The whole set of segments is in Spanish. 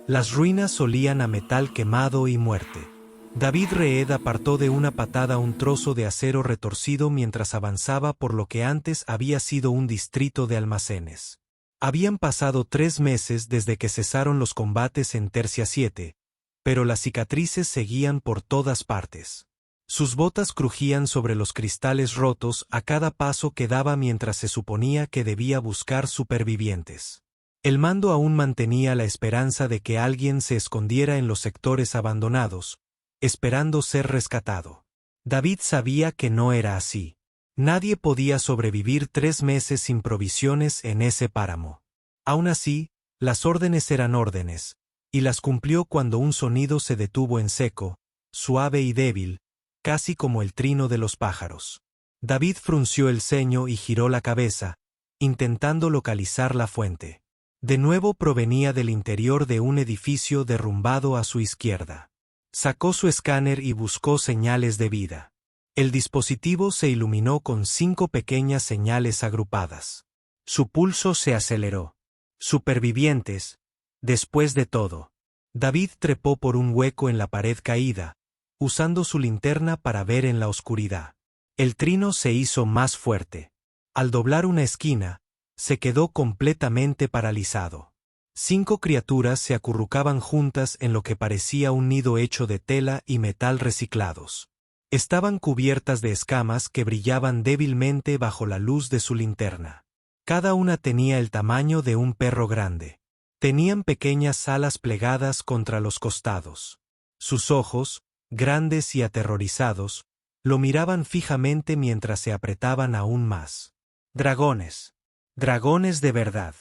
Las ruinas olían a metal quemado y muerte. David Reed apartó de una patada un trozo de acero retorcido mientras avanzaba por lo que antes había sido un distrito de almacenes. Habían pasado 3 meses desde que cesaron los combates en Tercia 7, pero las cicatrices seguían por todas partes. Sus botas crujían sobre los cristales rotos a cada paso que daba mientras se suponía que debía buscar supervivientes. El mando aún mantenía la esperanza de que alguien se escondiera en los sectores abandonados, esperando ser rescatado. David sabía que no era así. Nadie podía sobrevivir 3 meses sin provisiones en ese páramo. Aún así, las órdenes eran órdenes, y las cumplió cuando un sonido se detuvo en seco, suave y débil, casi como el trino de los pájaros. David frunció el ceño y giró la cabeza, intentando localizar la fuente. De nuevo provenía del interior de un edificio derrumbado a su izquierda. Sacó su escáner y buscó señales de vida. El dispositivo se iluminó con 5 pequeñas señales agrupadas. Su pulso se aceleró. Supervivientes. Después de todo. David trepó por un hueco en la pared caída, usando su linterna para ver en la oscuridad. El trino se hizo más fuerte. Al doblar una esquina, se quedó completamente paralizado. 5 criaturas se acurrucaban juntas en lo que parecía un nido hecho de tela y metal reciclados. Estaban cubiertas de escamas que brillaban débilmente bajo la luz de su linterna. Cada una tenía el tamaño de un perro grande. Tenían pequeñas alas plegadas contra los costados. Sus ojos, grandes y aterrorizados, lo miraban fijamente mientras se apretaban aún más. Dragones. Dragones de verdad.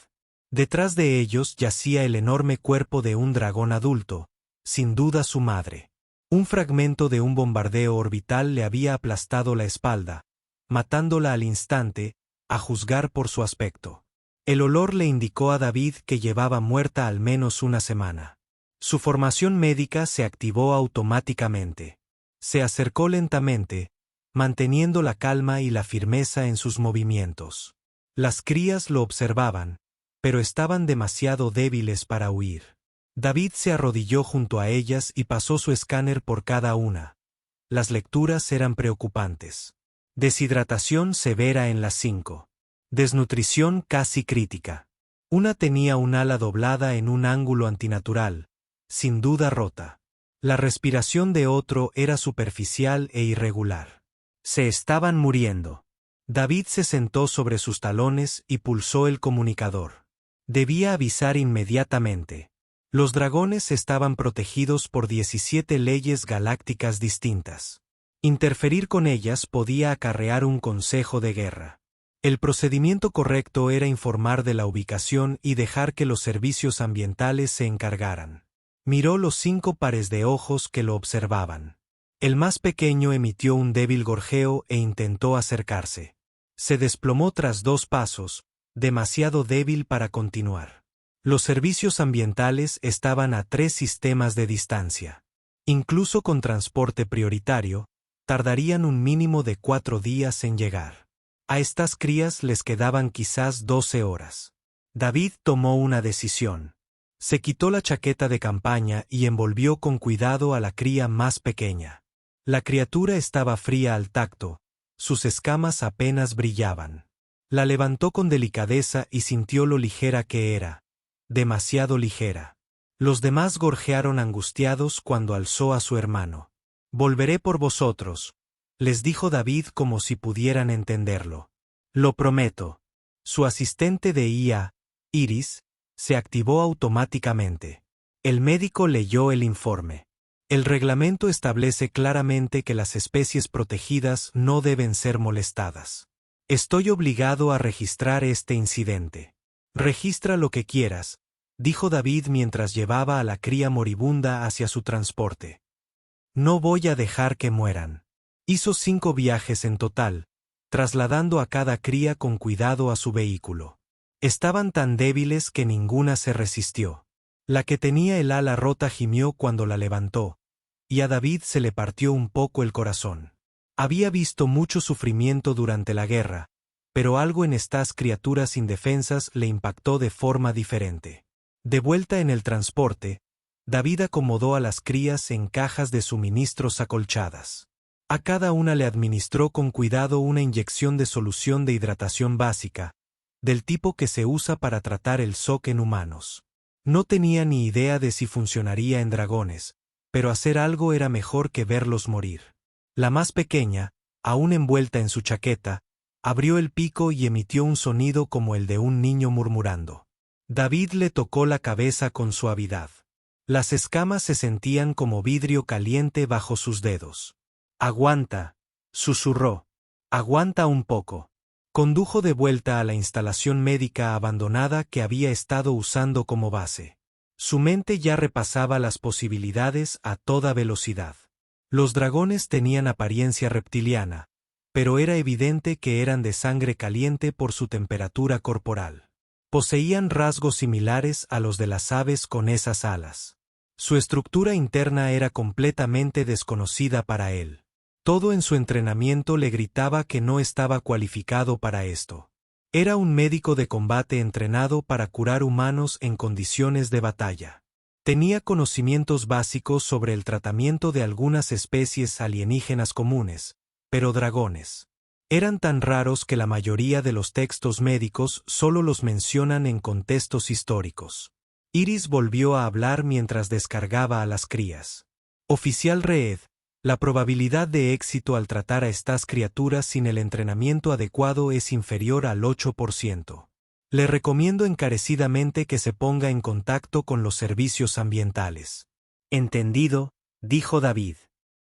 Detrás de ellos yacía el enorme cuerpo de un dragón adulto, sin duda su madre. Un fragmento de un bombardeo orbital le había aplastado la espalda, matándola al instante, a juzgar por su aspecto. El olor le indicó a David que llevaba muerta al menos una semana. Su formación médica se activó automáticamente. Se acercó lentamente, manteniendo la calma y la firmeza en sus movimientos. Las crías lo observaban, pero estaban demasiado débiles para huir. David se arrodilló junto a ellas y pasó su escáner por cada una. Las lecturas eran preocupantes. Deshidratación severa en las 5. Desnutrición casi crítica. Una tenía un ala doblada en un ángulo antinatural, sin duda rota. La respiración de otro era superficial e irregular. Se estaban muriendo. David se sentó sobre sus talones y pulsó el comunicador. Debía avisar inmediatamente. Los dragones estaban protegidos por 17 leyes galácticas distintas. Interferir con ellas podía acarrear un consejo de guerra. El procedimiento correcto era informar de la ubicación y dejar que los servicios ambientales se encargaran. Miró los 5 pares de ojos que lo observaban. El más pequeño emitió un débil gorjeo e intentó acercarse. Se desplomó tras 2 pasos, demasiado débil para continuar. Los servicios ambientales estaban a 3 sistemas de distancia. Incluso con transporte prioritario, tardarían un mínimo de 4 días en llegar. A estas crías les quedaban quizás 12 horas. David tomó una decisión. Se quitó la chaqueta de campaña y envolvió con cuidado a la cría más pequeña. La criatura estaba fría al tacto, sus escamas apenas brillaban. La levantó con delicadeza y sintió lo ligera que era. Demasiado ligera. Los demás gorjearon angustiados cuando alzó a su hermano. «Volveré por vosotros», les dijo David como si pudieran entenderlo. «Lo prometo». Su asistente de IA, Iris, se activó automáticamente. El médico leyó el informe. El reglamento establece claramente que las especies protegidas no deben ser molestadas. Estoy obligado a registrar este incidente. Registra lo que quieras, dijo David mientras llevaba a la cría moribunda hacia su transporte. No voy a dejar que mueran. Hizo 5 viajes en total, trasladando a cada cría con cuidado a su vehículo. Estaban tan débiles que ninguna se resistió. La que tenía el ala rota gimió cuando la levantó, y a David se le partió un poco el corazón. Había visto mucho sufrimiento durante la guerra, pero algo en estas criaturas indefensas le impactó de forma diferente. De vuelta en el transporte, David acomodó a las crías en cajas de suministros acolchadas. A cada una le administró con cuidado una inyección de solución de hidratación básica, del tipo que se usa para tratar el shock en humanos. No tenía ni idea de si funcionaría en dragones, pero hacer algo era mejor que verlos morir. La más pequeña, aún envuelta en su chaqueta, abrió el pico y emitió un sonido como el de un niño murmurando. David le tocó la cabeza con suavidad. Las escamas se sentían como vidrio caliente bajo sus dedos. «Aguanta», susurró. «Aguanta un poco». Condujo de vuelta a la instalación médica abandonada que había estado usando como base. Su mente ya repasaba las posibilidades a toda velocidad. Los dragones tenían apariencia reptiliana, pero era evidente que eran de sangre caliente por su temperatura corporal. Poseían rasgos similares a los de las aves con esas alas. Su estructura interna era completamente desconocida para él. Todo en su entrenamiento le gritaba que no estaba cualificado para esto. Era un médico de combate entrenado para curar humanos en condiciones de batalla. Tenía conocimientos básicos sobre el tratamiento de algunas especies alienígenas comunes, pero dragones eran tan raros que la mayoría de los textos médicos solo los mencionan en contextos históricos. Iris volvió a hablar mientras descargaba a las crías. «Oficial Reed, la probabilidad de éxito al tratar a estas criaturas sin el entrenamiento adecuado es inferior al 8%. Le recomiendo encarecidamente que se ponga en contacto con los servicios ambientales». «Entendido», dijo David.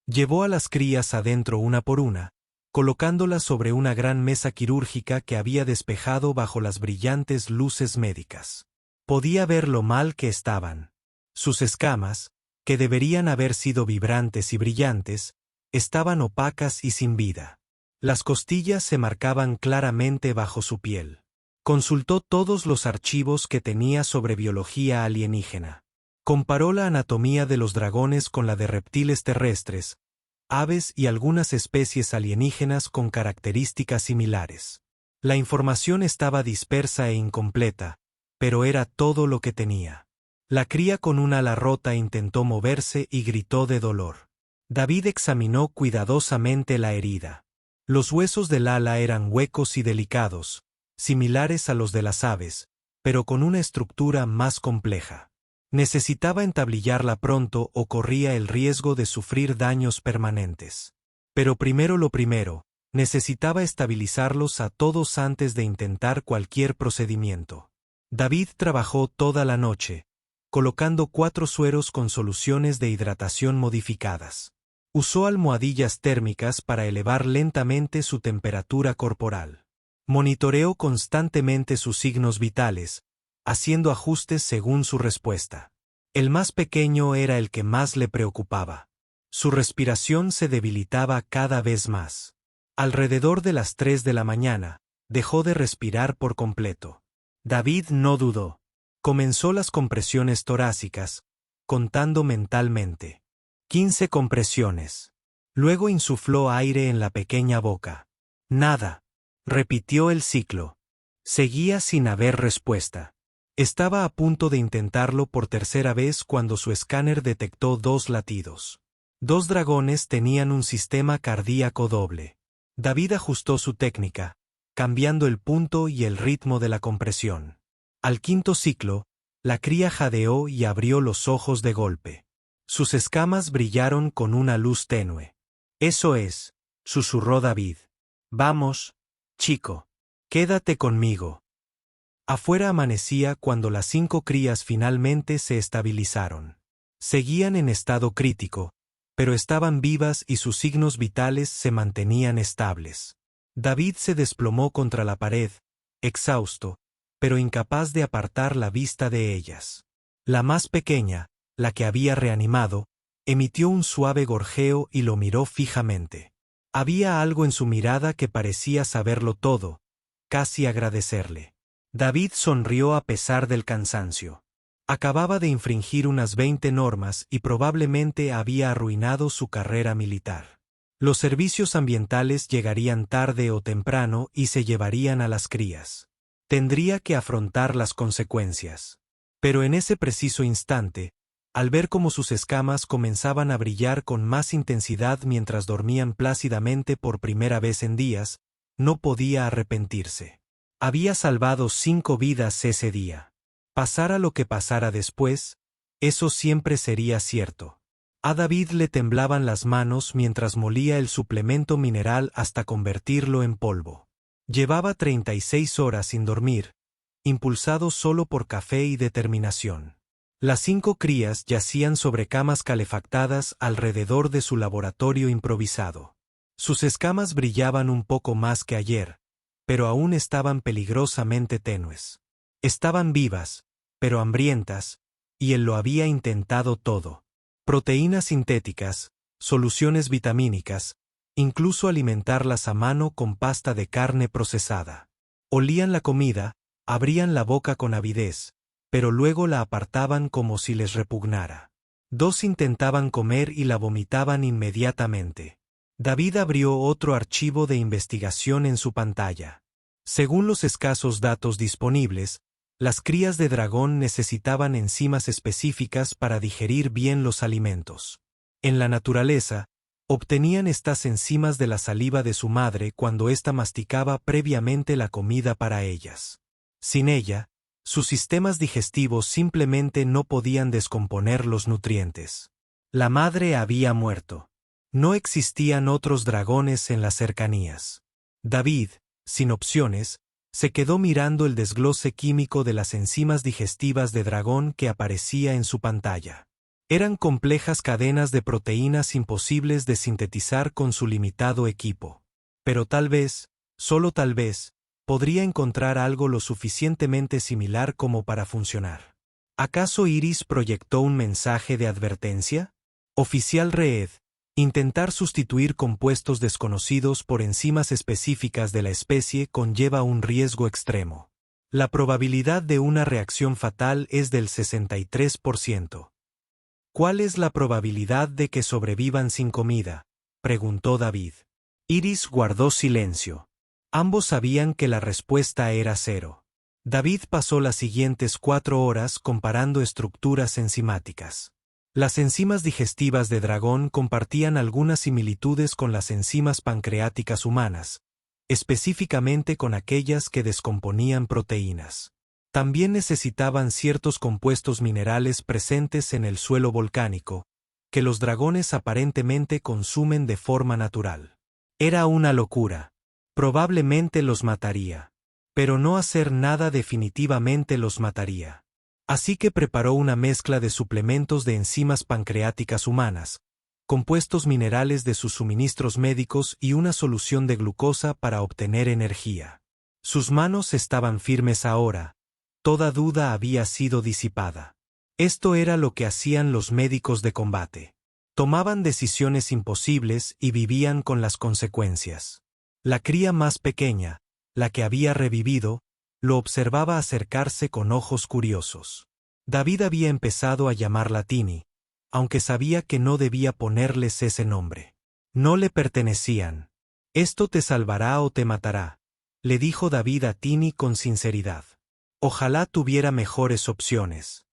Llevó a las crías adentro una por una, colocándolas sobre una gran mesa quirúrgica que había despejado bajo las brillantes luces médicas. Podía ver lo mal que estaban. Sus escamas, que deberían haber sido vibrantes y brillantes, estaban opacas y sin vida. Las costillas se marcaban claramente bajo su piel. Consultó todos los archivos que tenía sobre biología alienígena. Comparó la anatomía de los dragones con la de reptiles terrestres, aves y algunas especies alienígenas con características similares. La información estaba dispersa e incompleta, pero era todo lo que tenía. La cría con un ala rota intentó moverse y gritó de dolor. David examinó cuidadosamente la herida. Los huesos del ala eran huecos y delicados, similares a los de las aves, pero con una estructura más compleja. Necesitaba entablillarla pronto o corría el riesgo de sufrir daños permanentes. Pero primero lo primero, necesitaba estabilizarlos a todos antes de intentar cualquier procedimiento. David trabajó toda la noche, colocando 4 sueros con soluciones de hidratación modificadas. Usó almohadillas térmicas para elevar lentamente su temperatura corporal. Monitoreó constantemente sus signos vitales, haciendo ajustes según su respuesta. El más pequeño era el que más le preocupaba. Su respiración se debilitaba cada vez más. Alrededor de las 3 de la mañana, dejó de respirar por completo. David no dudó. Comenzó las compresiones torácicas, contando mentalmente. 15 compresiones. Luego insufló aire en la pequeña boca. Nada. Repitió el ciclo. Seguía sin haber respuesta. Estaba a punto de intentarlo por tercera vez cuando su escáner detectó 2 latidos. 2 dragones tenían un sistema cardíaco doble. David ajustó su técnica, cambiando el punto y el ritmo de la compresión. Al 5.º ciclo, la cría jadeó y abrió los ojos de golpe. Sus escamas brillaron con una luz tenue. «Eso es», susurró David. «Vamos, chico. Quédate conmigo». Afuera amanecía cuando las 5 crías finalmente se estabilizaron. Seguían en estado crítico, pero estaban vivas y sus signos vitales se mantenían estables. David se desplomó contra la pared, exhausto, pero incapaz de apartar la vista de ellas. La más pequeña, la que había reanimado, emitió un suave gorjeo y lo miró fijamente. Había algo en su mirada que parecía saberlo todo, casi agradecerle. David sonrió a pesar del cansancio. Acababa de infringir unas 20 normas y probablemente había arruinado su carrera militar. Los servicios ambientales llegarían tarde o temprano y se llevarían a las crías. Tendría que afrontar las consecuencias. Pero en ese preciso instante, Al ver cómo sus escamas comenzaban a brillar con más intensidad mientras dormían plácidamente por primera vez en días, no podía arrepentirse. Había salvado 5 vidas ese día. Pasara lo que pasara después, eso siempre sería cierto. A David le temblaban las manos mientras molía el suplemento mineral hasta convertirlo en polvo. Llevaba 36 horas sin dormir, impulsado solo por café y determinación. Las 5 crías yacían sobre camas calefactadas alrededor de su laboratorio improvisado. Sus escamas brillaban un poco más que ayer, pero aún estaban peligrosamente tenues. Estaban vivas, pero hambrientas, y él lo había intentado todo. Proteínas sintéticas, soluciones vitamínicas, incluso alimentarlas a mano con pasta de carne procesada. Olían la comida, abrían la boca con avidez, pero luego la apartaban como si les repugnara. 2 intentaban comer y la vomitaban inmediatamente. David abrió otro archivo de investigación en su pantalla. Según los escasos datos disponibles, las crías de dragón necesitaban enzimas específicas para digerir bien los alimentos. En la naturaleza, obtenían estas enzimas de la saliva de su madre cuando ésta masticaba previamente la comida para ellas. Sin ella, sus sistemas digestivos simplemente no podían descomponer los nutrientes. La madre había muerto. No existían otros dragones en las cercanías. David, sin opciones, se quedó mirando el desglose químico de las enzimas digestivas de dragón que aparecía en su pantalla. Eran complejas cadenas de proteínas imposibles de sintetizar con su limitado equipo. Pero tal vez, solo tal vez, podría encontrar algo lo suficientemente similar como para funcionar. ¿Acaso Iris proyectó un mensaje de advertencia? Oficial Reed, intentar sustituir compuestos desconocidos por enzimas específicas de la especie conlleva un riesgo extremo. La probabilidad de una reacción fatal es del 63%. ¿Cuál es la probabilidad de que sobrevivan sin comida?, preguntó David. Iris guardó silencio. Ambos sabían que la respuesta era 0. David pasó las siguientes 4 horas comparando estructuras enzimáticas. Las enzimas digestivas de dragón compartían algunas similitudes con las enzimas pancreáticas humanas, específicamente con aquellas que descomponían proteínas. También necesitaban ciertos compuestos minerales presentes en el suelo volcánico, que los dragones aparentemente consumen de forma natural. Era una locura. Probablemente los mataría. Pero no hacer nada definitivamente los mataría. Así que preparó una mezcla de suplementos de enzimas pancreáticas humanas, compuestos minerales de sus suministros médicos y una solución de glucosa para obtener energía. Sus manos estaban firmes ahora. Toda duda había sido disipada. Esto era lo que hacían los médicos de combate. Tomaban decisiones imposibles y vivían con las consecuencias. La cría más pequeña, la que había revivido, lo observaba acercarse con ojos curiosos. David había empezado a llamarla Tini, aunque sabía que no debía ponerles ese nombre. No le pertenecían. «Esto te salvará o te matará», le dijo David a Tini con sinceridad. Ojalá tuviera mejores opciones.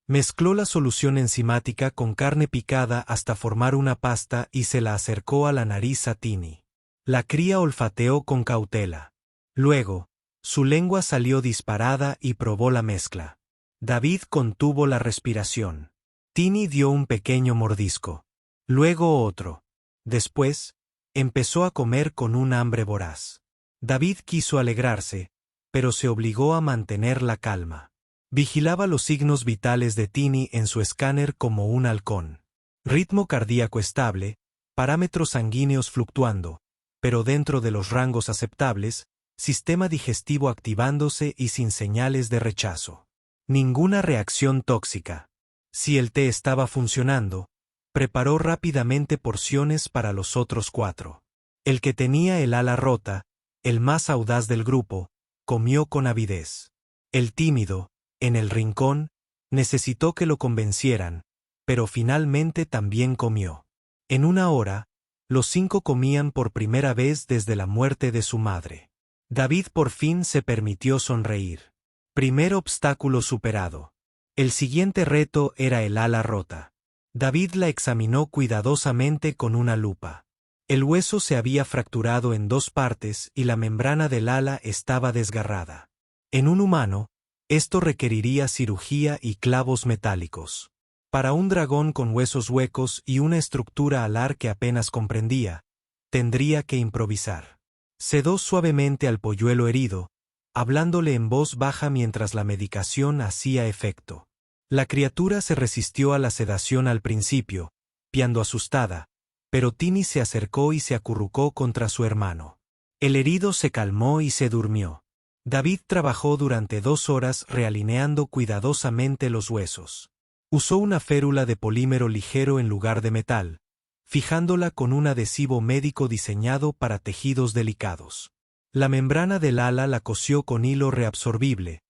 Mezcló la solución enzimática con carne picada hasta formar una pasta y se la acercó a la nariz a Tini. La cría olfateó con cautela. Luego, su lengua salió disparada y probó la mezcla. David contuvo la respiración. Tini dio un pequeño mordisco. Luego otro. Después, empezó a comer con un hambre voraz. David quiso alegrarse, pero se obligó a mantener la calma. Vigilaba los signos vitales de Tini en su escáner como un halcón. Ritmo cardíaco estable, parámetros sanguíneos fluctuando, pero dentro de los rangos aceptables, sistema digestivo activándose y sin señales de rechazo. Ninguna reacción tóxica. Si el té estaba funcionando, preparó rápidamente porciones para los otros 4. El que tenía el ala rota, el más audaz del grupo, comió con avidez. El tímido, en el rincón, necesitó que lo convencieran, pero finalmente también comió. En una hora, los 5 comían por primera vez desde la muerte de su madre. David por fin se permitió sonreír. Primer obstáculo superado. El siguiente reto era el ala rota. David la examinó cuidadosamente con una lupa. El hueso se había fracturado en 2 partes y la membrana del ala estaba desgarrada. En un humano, esto requeriría cirugía y clavos metálicos. Para un dragón con huesos huecos y una estructura alar que apenas comprendía, tendría que improvisar. Sedó suavemente al polluelo herido, hablándole en voz baja mientras la medicación hacía efecto. La criatura se resistió a la sedación al principio, piando asustada, pero Tini se acercó y se acurrucó contra su hermano. El herido se calmó y se durmió. David trabajó durante 2 horas realineando cuidadosamente los huesos. Usó una férula de polímero ligero en lugar de metal, fijándola con un adhesivo médico diseñado para tejidos delicados. La membrana del ala la cosió con hilo reabsorbible,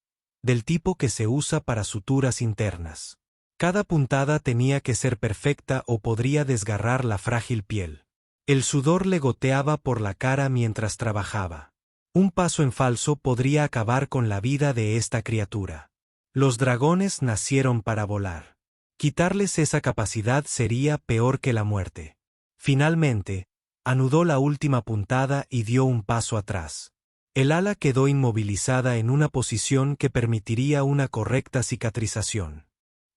del tipo que se usa para suturas internas. Cada puntada tenía que ser perfecta o podría desgarrar la frágil piel. El sudor le goteaba por la cara mientras trabajaba. Un paso en falso podría acabar con la vida de esta criatura. Los dragones nacieron para volar. Quitarles esa capacidad sería peor que la muerte. Finalmente, anudó la última puntada y dio un paso atrás. El ala quedó inmovilizada en una posición que permitiría una correcta cicatrización.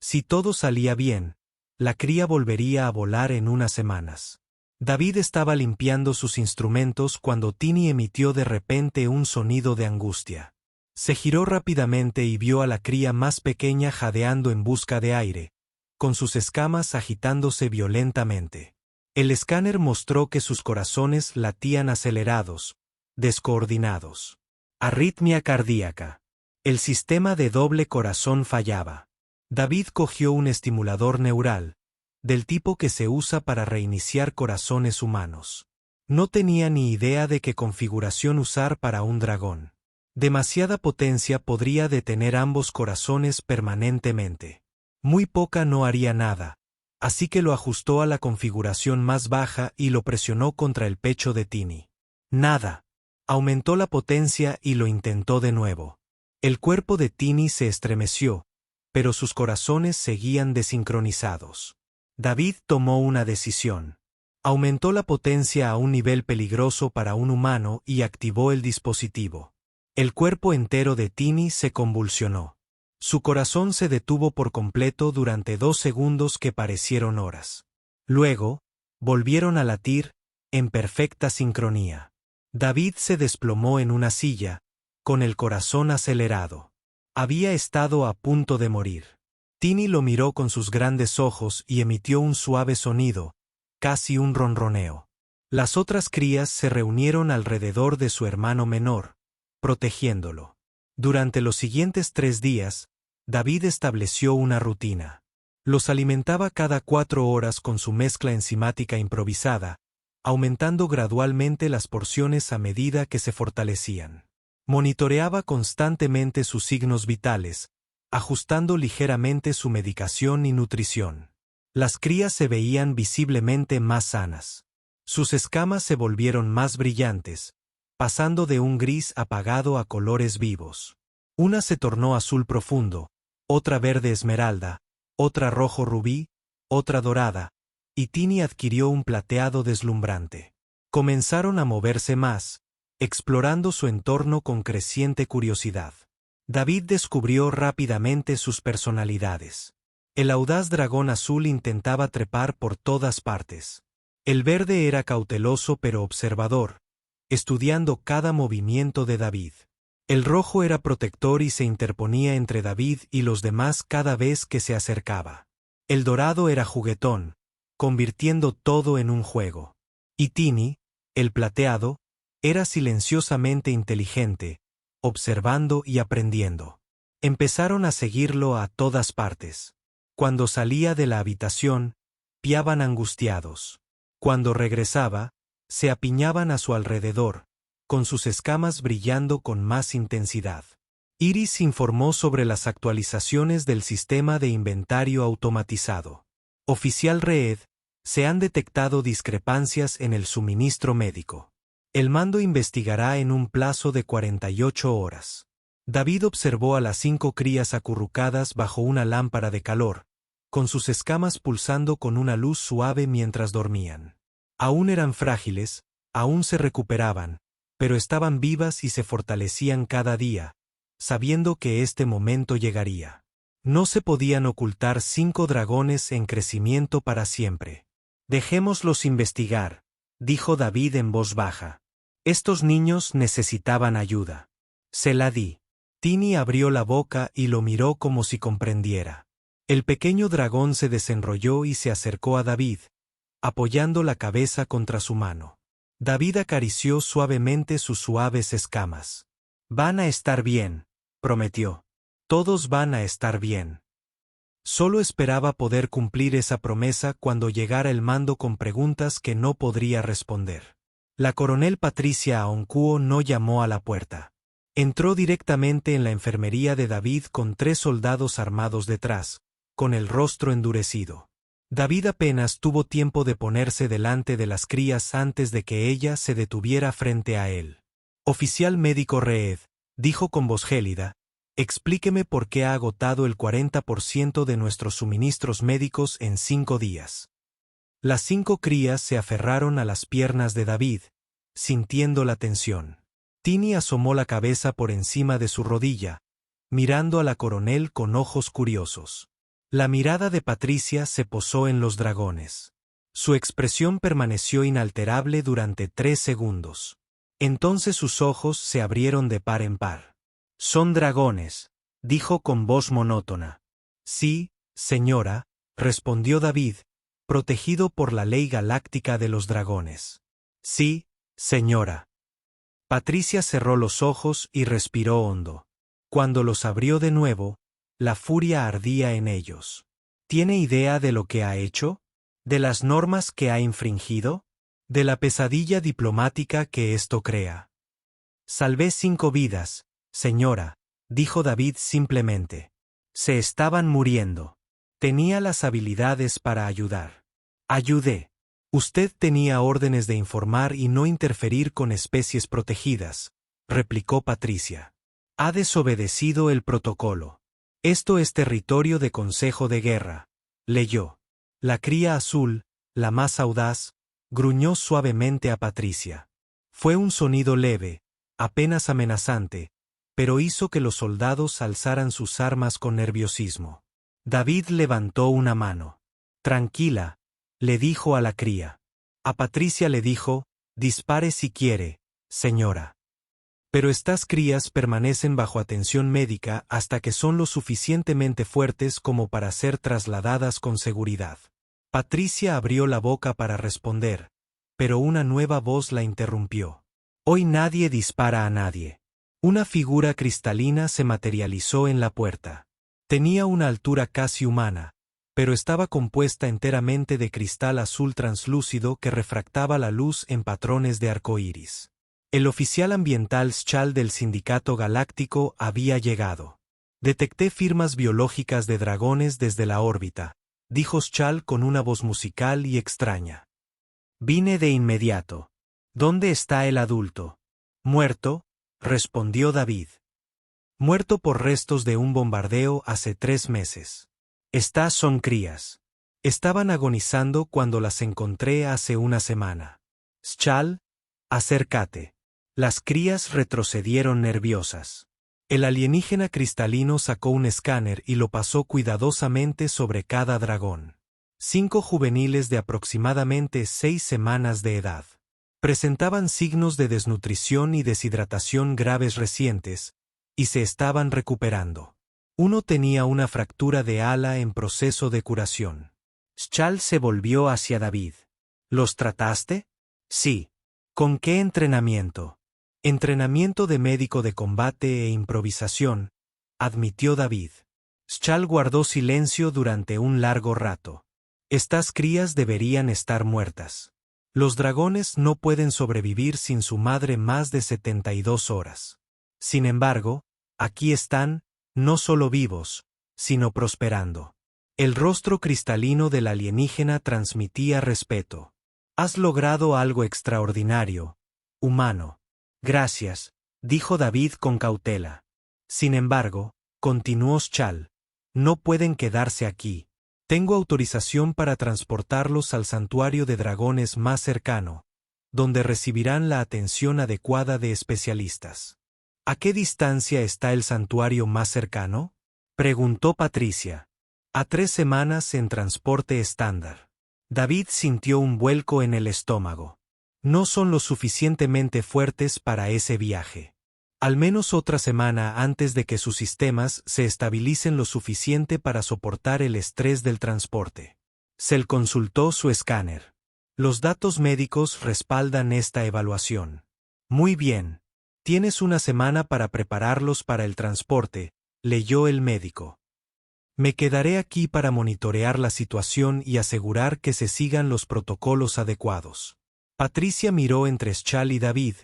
Si todo salía bien, la cría volvería a volar en unas semanas. David estaba limpiando sus instrumentos cuando Tini emitió de repente un sonido de angustia. Se giró rápidamente y vio a la cría más pequeña jadeando en busca de aire, con sus escamas agitándose violentamente. El escáner mostró que sus corazones latían acelerados, descoordinados. Arritmia cardíaca. El sistema de doble corazón fallaba. David cogió un estimulador neural, del tipo que se usa para reiniciar corazones humanos. No tenía ni idea de qué configuración usar para un dragón. Demasiada potencia podría detener ambos corazones permanentemente. Muy poca no haría nada, así que lo ajustó a la configuración más baja y lo presionó contra el pecho de Tini. Nada. Aumentó la potencia y lo intentó de nuevo. El cuerpo de Tini se estremeció, pero sus corazones seguían desincronizados. David tomó una decisión. Aumentó la potencia a un nivel peligroso para un humano y activó el dispositivo. El cuerpo entero de Tini se convulsionó. Su corazón se detuvo por completo durante 2 segundos que parecieron horas. Luego, volvieron a latir, en perfecta sincronía. David se desplomó en una silla, con el corazón acelerado. Había estado a punto de morir. Tini lo miró con sus grandes ojos y emitió un suave sonido, casi un ronroneo. Las otras crías se reunieron alrededor de su hermano menor, protegiéndolo. Durante los siguientes 3 días, David estableció una rutina. Los alimentaba cada 4 horas con su mezcla enzimática improvisada, aumentando gradualmente las porciones a medida que se fortalecían. Monitoreaba constantemente sus signos vitales, ajustando ligeramente su medicación y nutrición. Las crías se veían visiblemente más sanas. Sus escamas se volvieron más brillantes, pasando de un gris apagado a colores vivos. Una se tornó azul profundo, otra verde esmeralda, otra rojo rubí, otra dorada, y Tini adquirió un plateado deslumbrante. Comenzaron a moverse más, explorando su entorno con creciente curiosidad. David descubrió rápidamente sus personalidades. El audaz dragón azul intentaba trepar por todas partes. El verde era cauteloso pero observador, estudiando cada movimiento de David. El rojo era protector y se interponía entre David y los demás cada vez que se acercaba. El dorado era juguetón, convirtiendo todo en un juego. Y Tini, el plateado, era silenciosamente inteligente, observando y aprendiendo. Empezaron a seguirlo a todas partes. Cuando salía de la habitación, piaban angustiados. Cuando regresaba, se apiñaban a su alrededor, con sus escamas brillando con más intensidad. Iris informó sobre las actualizaciones del sistema de inventario automatizado. Oficial Reed, se han detectado discrepancias en el suministro médico. El mando investigará en un plazo de 48 horas. David observó a las 5 crías acurrucadas bajo una lámpara de calor, con sus escamas pulsando con una luz suave mientras dormían. Aún eran frágiles, aún se recuperaban, pero estaban vivas y se fortalecían cada día, sabiendo que este momento llegaría. No se podían ocultar 5 dragones en crecimiento para siempre. Dejémoslos investigar, dijo David en voz baja. Estos niños necesitaban ayuda. Se la di. Tini abrió la boca y lo miró como si comprendiera. El pequeño dragón se desenrolló y se acercó a David, apoyando la cabeza contra su mano. David acarició suavemente sus suaves escamas. Van a estar bien, prometió. Todos van a estar bien. Solo esperaba poder cumplir esa promesa cuando llegara el mando con preguntas que no podría responder. La coronel Patricia Aonkuo no llamó a la puerta. Entró directamente en la enfermería de David con 3 soldados armados detrás, con el rostro endurecido. David apenas tuvo tiempo de ponerse delante de las crías antes de que ella se detuviera frente a él. Oficial médico Reed, dijo con voz gélida, explíqueme por qué ha agotado el 40% de nuestros suministros médicos en 5 días. Las 5 crías se aferraron a las piernas de David, sintiendo la tensión. Tini asomó la cabeza por encima de su rodilla, mirando a la coronel con ojos curiosos. La mirada de Patricia se posó en los dragones. Su expresión permaneció inalterable durante 3 segundos. Entonces sus ojos se abrieron de par en par. Son dragones, dijo con voz monótona. Sí, señora, respondió David, protegido por la ley galáctica de los dragones. Sí, señora. Patricia cerró los ojos y respiró hondo. Cuando los abrió de nuevo, la furia ardía en ellos. ¿Tiene idea de lo que ha hecho? ¿De las normas que ha infringido? ¿De la pesadilla diplomática que esto crea? Salvé 5 vidas, señora, dijo David simplemente. Se estaban muriendo. Tenía las habilidades para ayudar. Ayudé. Usted tenía órdenes de informar y no interferir con especies protegidas, replicó Patricia. Ha desobedecido el protocolo. Esto es territorio de consejo de guerra, leyó. La cría azul, la más audaz, gruñó suavemente a Patricia. Fue un sonido leve, apenas amenazante, pero hizo que los soldados alzaran sus armas con nerviosismo. David levantó una mano. Tranquila, le dijo a la cría. A Patricia le dijo, dispare si quiere, señora. Pero estas crías permanecen bajo atención médica hasta que son lo suficientemente fuertes como para ser trasladadas con seguridad. Patricia abrió la boca para responder, pero una nueva voz la interrumpió. Hoy nadie dispara a nadie. Una figura cristalina se materializó en la puerta. Tenía una altura casi humana, pero estaba compuesta enteramente de cristal azul translúcido que refractaba la luz en patrones de arcoíris. El oficial ambiental Schall del Sindicato Galáctico había llegado. Detecté firmas biológicas de dragones desde la órbita, dijo Schall con una voz musical y extraña. Vine de inmediato. ¿Dónde está el adulto? Muerto, respondió David. Muerto por restos de un bombardeo hace 3 meses. Estas son crías. Estaban agonizando cuando las encontré hace una semana. Schall, acércate. Las crías retrocedieron nerviosas. El alienígena cristalino sacó un escáner y lo pasó cuidadosamente sobre cada dragón. 5 juveniles de aproximadamente 6 semanas de edad. Presentaban signos de desnutrición y deshidratación graves recientes, y se estaban recuperando. Uno tenía una fractura de ala en proceso de curación. Schall se volvió hacia David. ¿Los trataste? Sí. ¿Con qué entrenamiento? Entrenamiento de médico de combate e improvisación, admitió David. Schall guardó silencio durante un largo rato. Estas crías deberían estar muertas. Los dragones no pueden sobrevivir sin su madre más de 72 horas. Sin embargo, aquí están, no solo vivos, sino prosperando. El rostro cristalino del alienígena transmitía respeto. Has logrado algo extraordinario, humano. Gracias, dijo David con cautela. Sin embargo, continuó S'Chal, no pueden quedarse aquí. Tengo autorización para transportarlos al santuario de dragones más cercano, donde recibirán la atención adecuada de especialistas. ¿A qué distancia está el santuario más cercano?, preguntó Patricia. A 3 semanas en transporte estándar. David sintió un vuelco en el estómago. No son lo suficientemente fuertes para ese viaje. Al menos otra semana antes de que sus sistemas se estabilicen lo suficiente para soportar el estrés del transporte. Cell consultó su escáner. Los datos médicos respaldan esta evaluación. Muy bien. Tienes una semana para prepararlos para el transporte, leyó el médico. Me quedaré aquí para monitorear la situación y asegurar que se sigan los protocolos adecuados. Patricia miró entre S'Chal y David,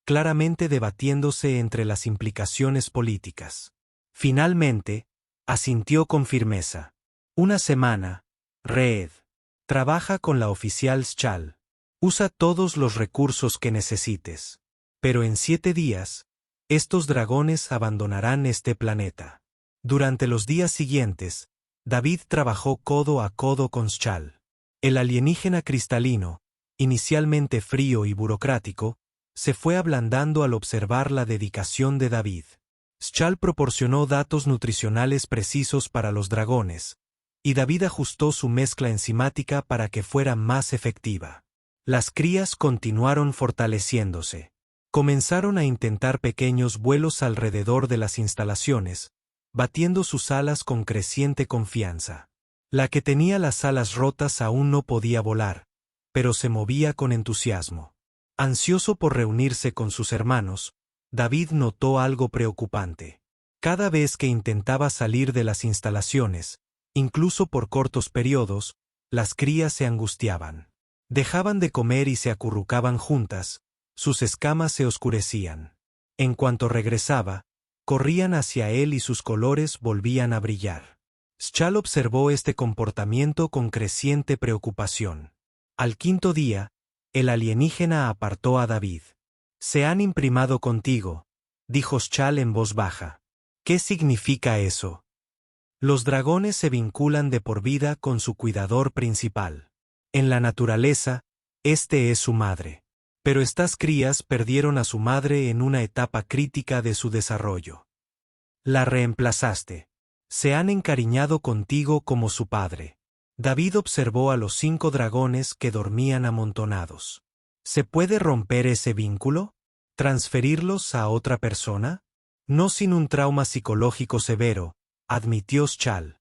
claramente debatiéndose entre las implicaciones políticas. Finalmente, asintió con firmeza. Una semana, Reed. Trabaja con la oficial S'Chal. Usa todos los recursos que necesites. Pero en 7 días, estos dragones abandonarán este planeta. Durante los días siguientes, David trabajó codo a codo con S'Chal. El alienígena cristalino, inicialmente frío y burocrático, se fue ablandando al observar la dedicación de David. S'Chal proporcionó datos nutricionales precisos para los dragones, y David ajustó su mezcla enzimática para que fuera más efectiva. Las crías continuaron fortaleciéndose. Comenzaron a intentar pequeños vuelos alrededor de las instalaciones, batiendo sus alas con creciente confianza. La que tenía las alas rotas aún no podía volar, pero se movía con entusiasmo. Ansioso por reunirse con sus hermanos, David notó algo preocupante. Cada vez que intentaba salir de las instalaciones, incluso por cortos periodos, las crías se angustiaban. Dejaban de comer y se acurrucaban juntas, sus escamas se oscurecían. En cuanto regresaba, corrían hacia él y sus colores volvían a brillar. S'Chal observó este comportamiento con creciente preocupación. Al 5.º día, el alienígena apartó a David. Se han imprimado contigo, dijo S'Chal en voz baja. ¿Qué significa eso? Los dragones se vinculan de por vida con su cuidador principal. En la naturaleza, este es su madre. Pero estas crías perdieron a su madre en una etapa crítica de su desarrollo. La reemplazaste. Se han encariñado contigo como su padre. David observó a los 5 dragones que dormían amontonados. ¿Se puede romper ese vínculo? ¿Transferirlos a otra persona? No sin un trauma psicológico severo, admitió S'Chal.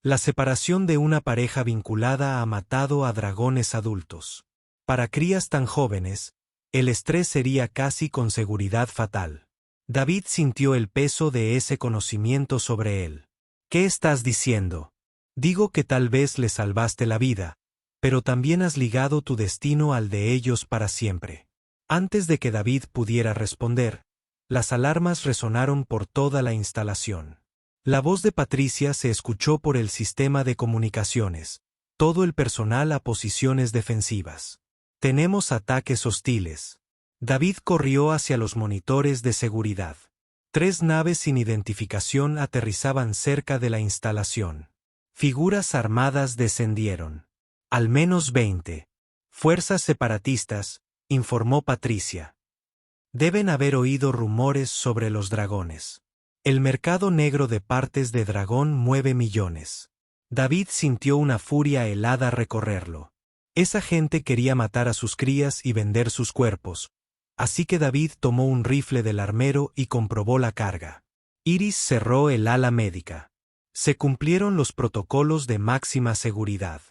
La separación de una pareja vinculada ha matado a dragones adultos. Para crías tan jóvenes, el estrés sería casi con seguridad fatal. David sintió el peso de ese conocimiento sobre él. ¿Qué estás diciendo? Digo que tal vez le salvaste la vida, pero también has ligado tu destino al de ellos para siempre. Antes de que David pudiera responder, las alarmas resonaron por toda la instalación. La voz de Patricia se escuchó por el sistema de comunicaciones. Todo el personal a posiciones defensivas. Tenemos ataques hostiles. David corrió hacia los monitores de seguridad. 3 naves sin identificación aterrizaban cerca de la instalación. Figuras armadas descendieron. Al menos 20. Fuerzas separatistas, informó Patricia. Deben haber oído rumores sobre los dragones. El mercado negro de partes de dragón mueve millones. David sintió una furia helada recorrerlo. Esa gente quería matar a sus crías y vender sus cuerpos, así que David tomó un rifle del armero y comprobó la carga. Iris cerró el ala médica. Se cumplieron los protocolos de máxima seguridad.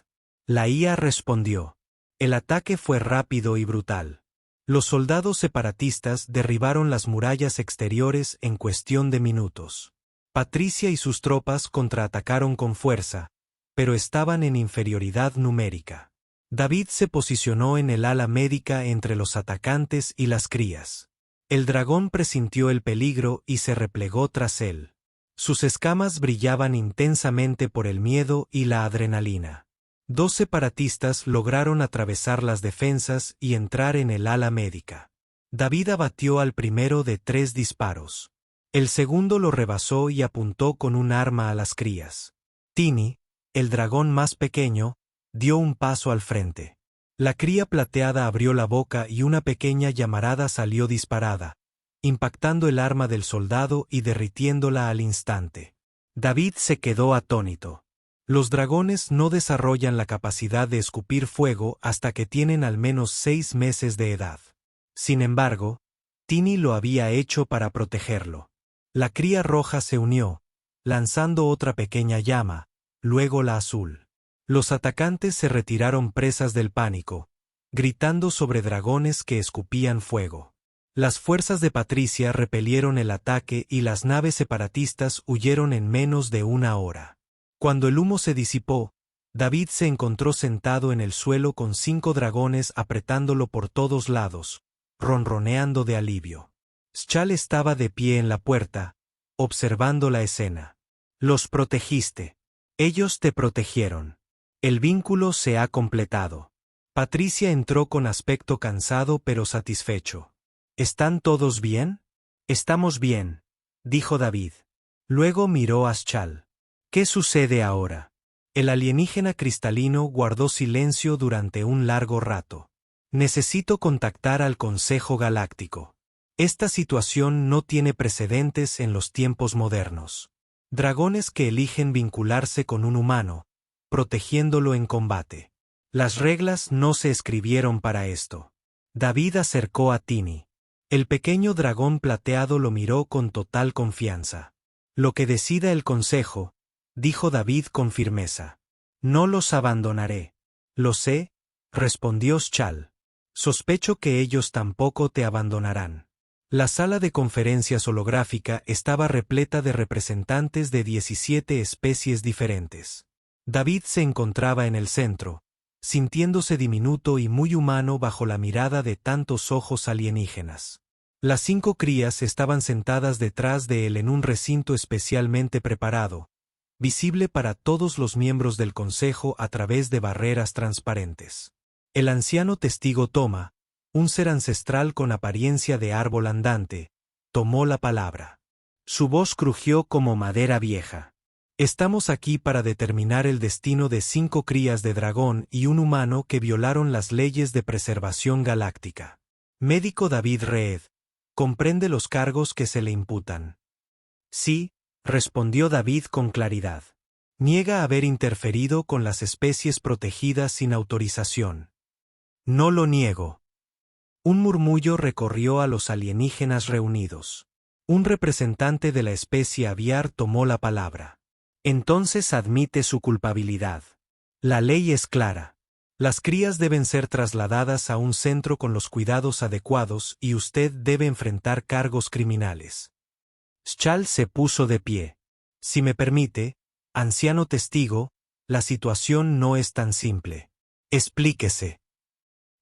La IA respondió. El ataque fue rápido y brutal. Los soldados separatistas derribaron las murallas exteriores en cuestión de minutos. Patricia y sus tropas contraatacaron con fuerza, pero estaban en inferioridad numérica. David se posicionó en el ala médica entre los atacantes y las crías. El dragón presintió el peligro y se replegó tras él. Sus escamas brillaban intensamente por el miedo y la adrenalina. 2 separatistas lograron atravesar las defensas y entrar en el ala médica. David abatió al primero de 3 disparos. El segundo lo rebasó y apuntó con un arma a las crías. Tini, el dragón más pequeño, dio un paso al frente. La cría plateada abrió la boca y una pequeña llamarada salió disparada, impactando el arma del soldado y derritiéndola al instante. David se quedó atónito. Los dragones no desarrollan la capacidad de escupir fuego hasta que tienen al menos 6 meses de edad. Sin embargo, Tini lo había hecho para protegerlo. La cría roja se unió, lanzando otra pequeña llama, luego la azul. Los atacantes se retiraron presas del pánico, gritando sobre dragones que escupían fuego. Las fuerzas de Patricia repelieron el ataque y las naves separatistas huyeron en menos de una hora. Cuando el humo se disipó, David se encontró sentado en el suelo con 5 dragones apretándolo por todos lados, ronroneando de alivio. S'Chal estaba de pie en la puerta, observando la escena. Los protegiste. Ellos te protegieron. El vínculo se ha completado. Patricia entró con aspecto cansado pero satisfecho. ¿Están todos bien? Estamos bien, dijo David. Luego miró a S'Chal. ¿Qué sucede ahora? El alienígena cristalino guardó silencio durante un largo rato. Necesito contactar al Consejo Galáctico. Esta situación no tiene precedentes en los tiempos modernos. Dragones que eligen vincularse con un humano, protegiéndolo en combate. Las reglas no se escribieron para esto. David acercó a Tini. El pequeño dragón plateado lo miró con total confianza. Lo que decida el consejo, dijo David con firmeza. No los abandonaré. Lo sé, respondió S'Chal. Sospecho que ellos tampoco te abandonarán. La sala de conferencias holográfica estaba repleta de representantes de 17 especies diferentes. David se encontraba en el centro, sintiéndose diminuto y muy humano bajo la mirada de tantos ojos alienígenas. Las 5 crías estaban sentadas detrás de él en un recinto especialmente preparado, visible para todos los miembros del consejo a través de barreras transparentes. El anciano testigo Toma, un ser ancestral con apariencia de árbol andante, tomó la palabra. Su voz crujió como madera vieja. Estamos aquí para determinar el destino de 5 crías de dragón y un humano que violaron las leyes de preservación galáctica. Médico David Reed, ¿comprende los cargos que se le imputan? Sí, respondió David con claridad. Niega haber interferido con las especies protegidas sin autorización. No lo niego. Un murmullo recorrió a los alienígenas reunidos. Un representante de la especie aviar tomó la palabra. Entonces admite su culpabilidad. La ley es clara. Las crías deben ser trasladadas a un centro con los cuidados adecuados y usted debe enfrentar cargos criminales. S'Chal se puso de pie. Si me permite, anciano testigo, la situación no es tan simple. Explíquese.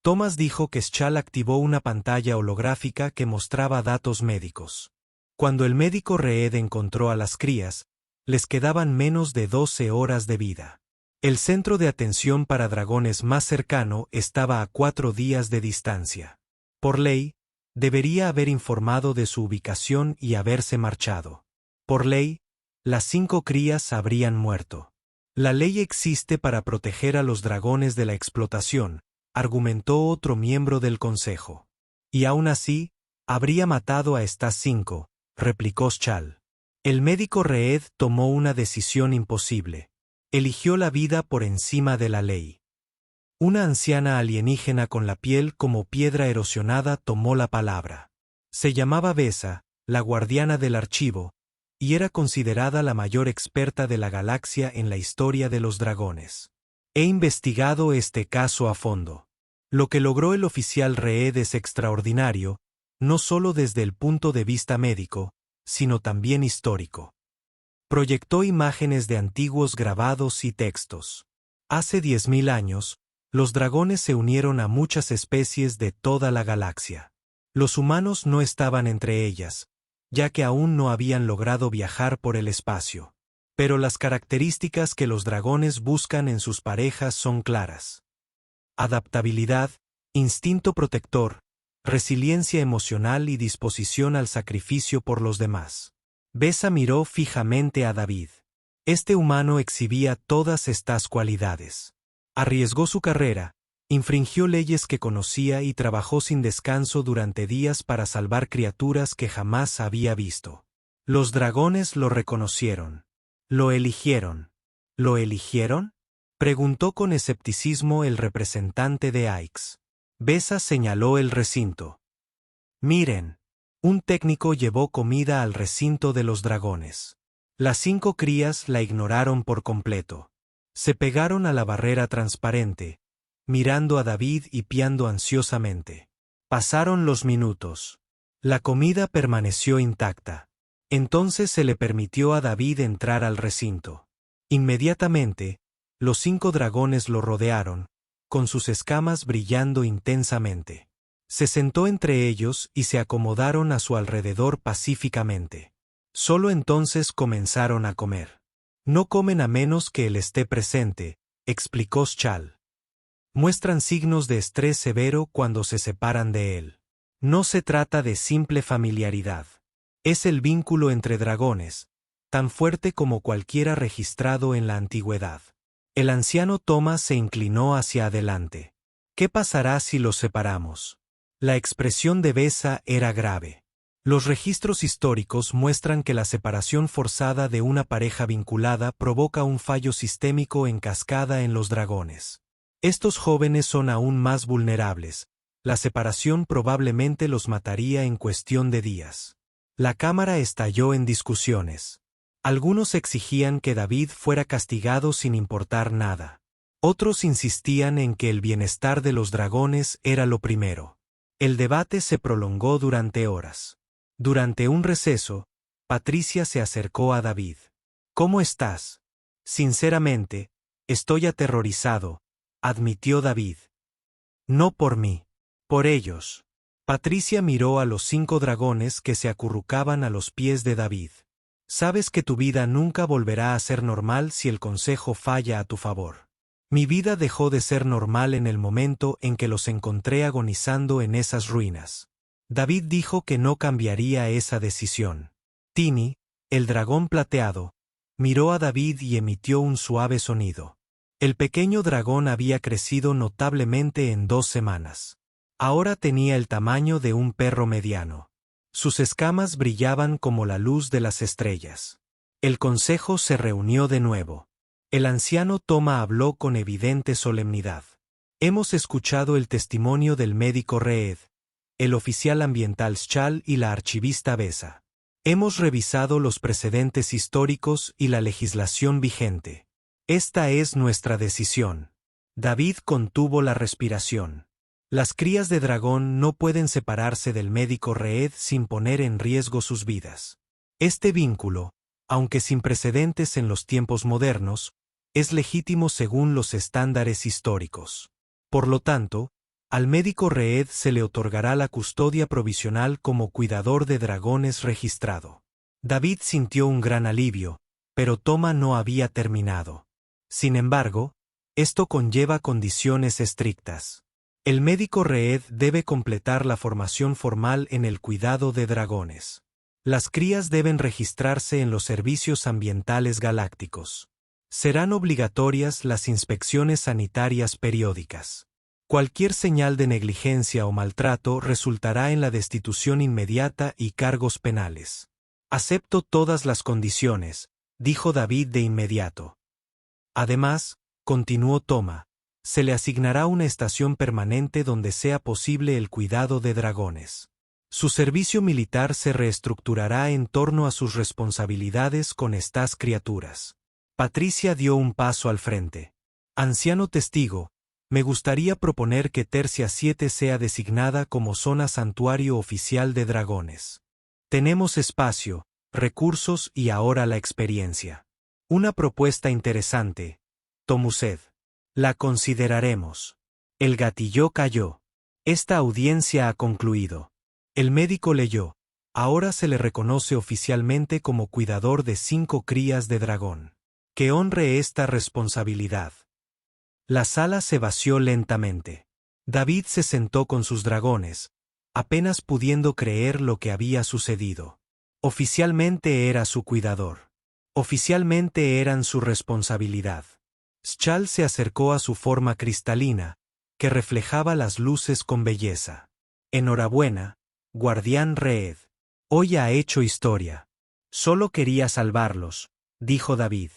Thomas dijo que S'Chal activó una pantalla holográfica que mostraba datos médicos. Cuando el médico Reed encontró a las crías, les quedaban menos de 12 horas de vida. El centro de atención para dragones más cercano estaba a 4 días de distancia. Por ley, debería haber informado de su ubicación y haberse marchado. Por ley, las 5 crías habrían muerto. La ley existe para proteger a los dragones de la explotación, argumentó otro miembro del consejo. Y aún así, habría matado a estas 5, replicó S'Chal. El médico Reed tomó una decisión imposible. Eligió la vida por encima de la ley. Una anciana alienígena con la piel como piedra erosionada tomó la palabra. Se llamaba Besa, la guardiana del archivo, y era considerada la mayor experta de la galaxia en la historia de los dragones. He investigado este caso a fondo. Lo que logró el oficial Reed es extraordinario, no solo desde el punto de vista médico, sino también histórico. Proyectó imágenes de antiguos grabados y textos. Hace 10.000 años, los dragones se unieron a muchas especies de toda la galaxia. Los humanos no estaban entre ellas, ya que aún no habían logrado viajar por el espacio. Pero las características que los dragones buscan en sus parejas son claras. Adaptabilidad, instinto protector, resiliencia emocional y disposición al sacrificio por los demás. Besa miró fijamente a David. Este humano exhibía todas estas cualidades. Arriesgó su carrera, infringió leyes que conocía y trabajó sin descanso durante días para salvar criaturas que jamás había visto. Los dragones lo reconocieron. Lo eligieron. ¿Lo eligieron? Preguntó con escepticismo el representante de Aix. Besa señaló el recinto. Miren. Un técnico llevó comida al recinto de los dragones. Las 5 crías la ignoraron por completo. Se pegaron a la barrera transparente, mirando a David y piando ansiosamente. Pasaron los minutos. La comida permaneció intacta. Entonces se le permitió a David entrar al recinto. Inmediatamente, los 5 dragones lo rodearon, con sus escamas brillando intensamente. Se sentó entre ellos y se acomodaron a su alrededor pacíficamente. Solo entonces comenzaron a comer. No comen a menos que él esté presente, explicó Shal. Muestran signos de estrés severo cuando se separan de él. No se trata de simple familiaridad. Es el vínculo entre dragones, tan fuerte como cualquiera registrado en la antigüedad. El anciano Thomas se inclinó hacia adelante. ¿Qué pasará si los separamos? La expresión de Besa era grave. Los registros históricos muestran que la separación forzada de una pareja vinculada provoca un fallo sistémico en cascada en los dragones. Estos jóvenes son aún más vulnerables. La separación probablemente los mataría en cuestión de días. La cámara estalló en discusiones. Algunos exigían que David fuera castigado sin importar nada. Otros insistían en que el bienestar de los dragones era lo primero. El debate se prolongó durante horas. Durante un receso, Patricia se acercó a David. ¿Cómo estás? Sinceramente, estoy aterrorizado, admitió David. No por mí, por ellos. Patricia miró a los 5 dragones que se acurrucaban a los pies de David. Sabes que tu vida nunca volverá a ser normal si el consejo falla a tu favor. Mi vida dejó de ser normal en el momento en que los encontré agonizando en esas ruinas. David dijo que no cambiaría esa decisión. Tini, el dragón plateado, miró a David y emitió un suave sonido. El pequeño dragón había crecido notablemente en 2 semanas. Ahora tenía el tamaño de un perro mediano. Sus escamas brillaban como la luz de las estrellas. El consejo se reunió de nuevo. El anciano Toma habló con evidente solemnidad. Hemos escuchado el testimonio del médico Reed, el oficial ambiental Shal y la archivista Besa. Hemos revisado los precedentes históricos y la legislación vigente. Esta es nuestra decisión. David contuvo la respiración. Las crías de dragón no pueden separarse del médico Reed sin poner en riesgo sus vidas. Este vínculo, aunque sin precedentes en los tiempos modernos, es legítimo según los estándares históricos. Por lo tanto, al médico Reed se le otorgará la custodia provisional como cuidador de dragones registrado. David sintió un gran alivio, pero Toma no había terminado. Sin embargo, esto conlleva condiciones estrictas. El médico Reed debe completar la formación formal en el cuidado de dragones. Las crías deben registrarse en los servicios ambientales galácticos. Serán obligatorias las inspecciones sanitarias periódicas. Cualquier señal de negligencia o maltrato resultará en la destitución inmediata y cargos penales. Acepto todas las condiciones, dijo David de inmediato. Además, continuó Toma, se le asignará una estación permanente donde sea posible el cuidado de dragones. Su servicio militar se reestructurará en torno a sus responsabilidades con estas criaturas. Patricia dio un paso al frente. Anciano testigo, me gustaría proponer que Tercia 7 sea designada como zona santuario oficial de dragones. Tenemos espacio, recursos y ahora la experiencia. Una propuesta interesante, Tomused. La consideraremos. El gatillo cayó. Esta audiencia ha concluido. El médico leyó. Ahora se le reconoce oficialmente como cuidador de 5 crías de dragón. Que honre esta responsabilidad. La sala se vació lentamente. David se sentó con sus dragones, apenas pudiendo creer lo que había sucedido. Oficialmente era su cuidador. Oficialmente eran su responsabilidad. Szal se acercó a su forma cristalina, que reflejaba las luces con belleza. Enhorabuena, guardián Reed. Hoy ha hecho historia. Solo quería salvarlos, dijo David.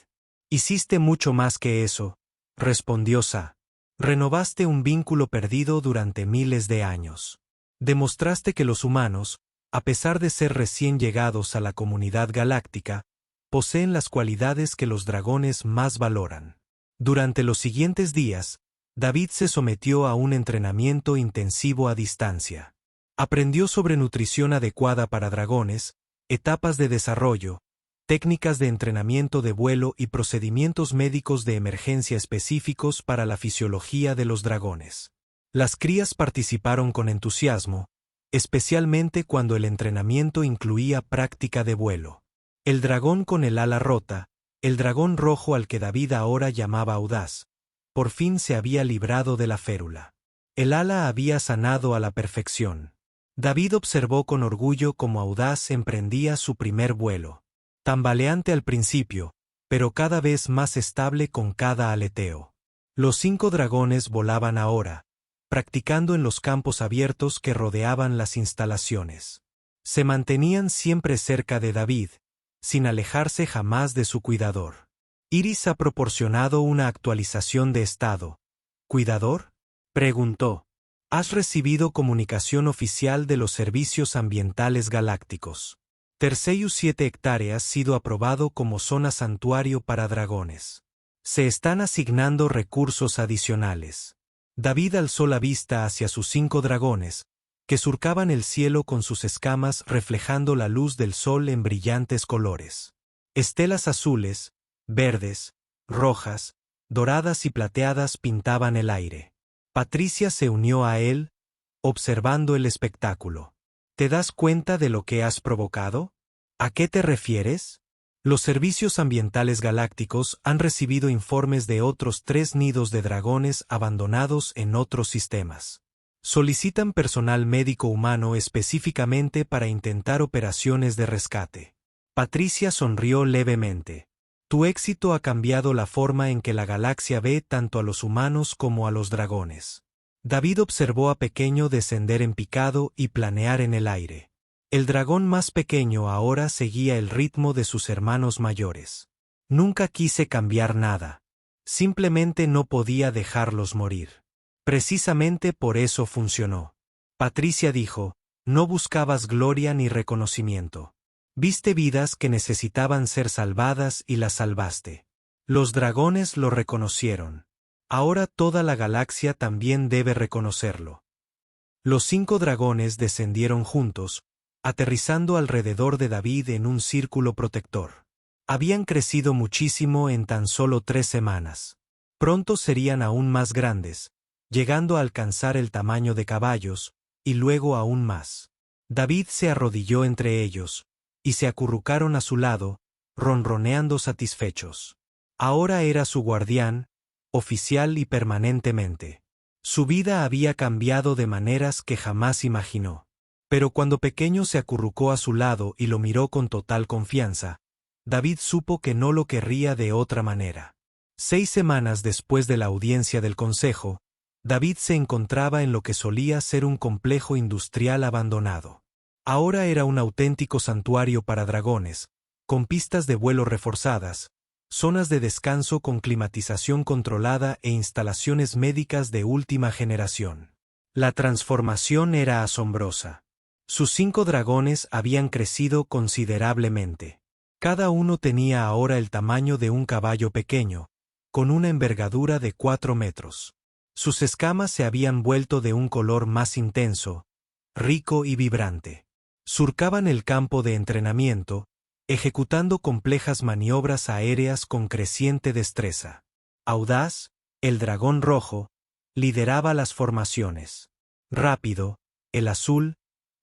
Hiciste mucho más que eso, respondió Sa. Renovaste un vínculo perdido durante miles de años. Demostraste que los humanos, a pesar de ser recién llegados a la comunidad galáctica, poseen las cualidades que los dragones más valoran. Durante los siguientes días, David se sometió a un entrenamiento intensivo a distancia. Aprendió sobre nutrición adecuada para dragones, etapas de desarrollo, técnicas de entrenamiento de vuelo y procedimientos médicos de emergencia específicos para la fisiología de los dragones. Las crías participaron con entusiasmo, especialmente cuando el entrenamiento incluía práctica de vuelo. El dragón con el ala rota, el dragón rojo al que David ahora llamaba Audaz, por fin se había librado de la férula. El ala había sanado a la perfección. David observó con orgullo cómo Audaz emprendía su primer vuelo. Tambaleante al principio, pero cada vez más estable con cada aleteo. Los 5 dragones volaban ahora, practicando en los campos abiertos que rodeaban las instalaciones. Se mantenían siempre cerca de David, sin alejarse jamás de su cuidador. Iris ha proporcionado una actualización de estado. ¿Cuidador?, preguntó. Has recibido comunicación oficial de los servicios ambientales galácticos. Terceus 7 hectáreas sido aprobado como zona santuario para dragones. Se están asignando recursos adicionales. David alzó la vista hacia sus 5 dragones, que surcaban el cielo con sus escamas reflejando la luz del sol en brillantes colores. Estelas azules, verdes, rojas, doradas y plateadas pintaban el aire. Patricia se unió a él, observando el espectáculo. ¿Te das cuenta de lo que has provocado? ¿A qué te refieres? Los servicios ambientales galácticos han recibido informes de otros 3 nidos de dragones abandonados en otros sistemas. Solicitan personal médico humano específicamente para intentar operaciones de rescate. Patricia sonrió levemente. Tu éxito ha cambiado la forma en que la galaxia ve tanto a los humanos como a los dragones. David observó a Pequeño descender en picado y planear en el aire. El dragón más pequeño ahora seguía el ritmo de sus hermanos mayores. Nunca quise cambiar nada. Simplemente no podía dejarlos morir. Precisamente por eso funcionó. Patricia dijo, no buscabas gloria ni reconocimiento. Viste vidas que necesitaban ser salvadas y las salvaste. Los dragones lo reconocieron. Ahora toda la galaxia también debe reconocerlo. Los 5 dragones descendieron juntos, aterrizando alrededor de David en un círculo protector. Habían crecido muchísimo en tan solo 3 semanas. Pronto serían aún más grandes, llegando a alcanzar el tamaño de caballos, y luego aún más. David se arrodilló entre ellos, y se acurrucaron a su lado, ronroneando satisfechos. Ahora era su guardián, oficial y permanentemente. Su vida había cambiado de maneras que jamás imaginó. Pero cuando Pequeño se acurrucó a su lado y lo miró con total confianza, David supo que no lo querría de otra manera. 6 semanas después de la audiencia del consejo, David se encontraba en lo que solía ser un complejo industrial abandonado. Ahora era un auténtico santuario para dragones, con pistas de vuelo reforzadas, zonas de descanso con climatización controlada e instalaciones médicas de última generación. La transformación era asombrosa. Sus 5 dragones habían crecido considerablemente. Cada uno tenía ahora el tamaño de un caballo pequeño, con una envergadura de 4 metros. Sus escamas se habían vuelto de un color más intenso, rico y vibrante. Surcaban el campo de entrenamiento, ejecutando complejas maniobras aéreas con creciente destreza. Audaz, el dragón rojo, lideraba las formaciones. Rápido, el azul,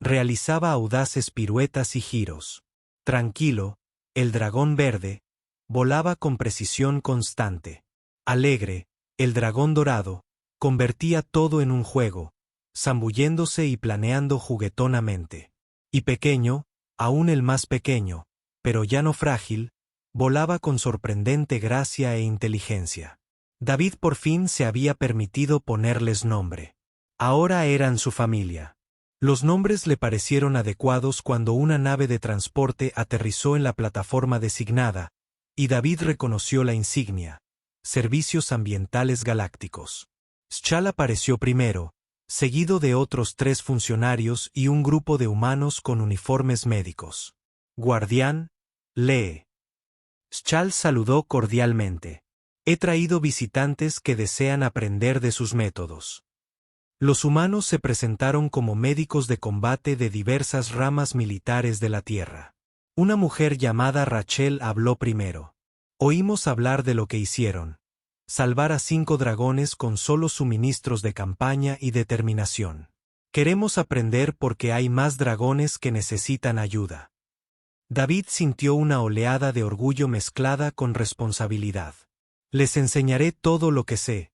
realizaba audaces piruetas y giros. Tranquilo, el dragón verde, volaba con precisión constante. Alegre, el dragón dorado, convertía todo en un juego, zambulléndose y planeando juguetonamente. Y Pequeño, Aún el más pequeño, pero ya no frágil, volaba con sorprendente gracia e inteligencia. David por fin se había permitido ponerles nombre. Ahora eran su familia. Los nombres le parecieron adecuados cuando una nave de transporte aterrizó en la plataforma designada, y David reconoció la insignia: Servicios Ambientales Galácticos. S'Challa apareció primero, seguido de otros 3 funcionarios y un grupo de humanos con uniformes médicos. Guardián, lee. S'Challa saludó cordialmente. He traído visitantes que desean aprender de sus métodos. Los humanos se presentaron como médicos de combate de diversas ramas militares de la Tierra. Una mujer llamada Rachel habló primero. Oímos hablar de lo que hicieron: salvar a 5 dragones con solo suministros de campaña y determinación. Queremos aprender porque hay más dragones que necesitan ayuda. David sintió una oleada de orgullo mezclada con responsabilidad. Les enseñaré todo lo que sé,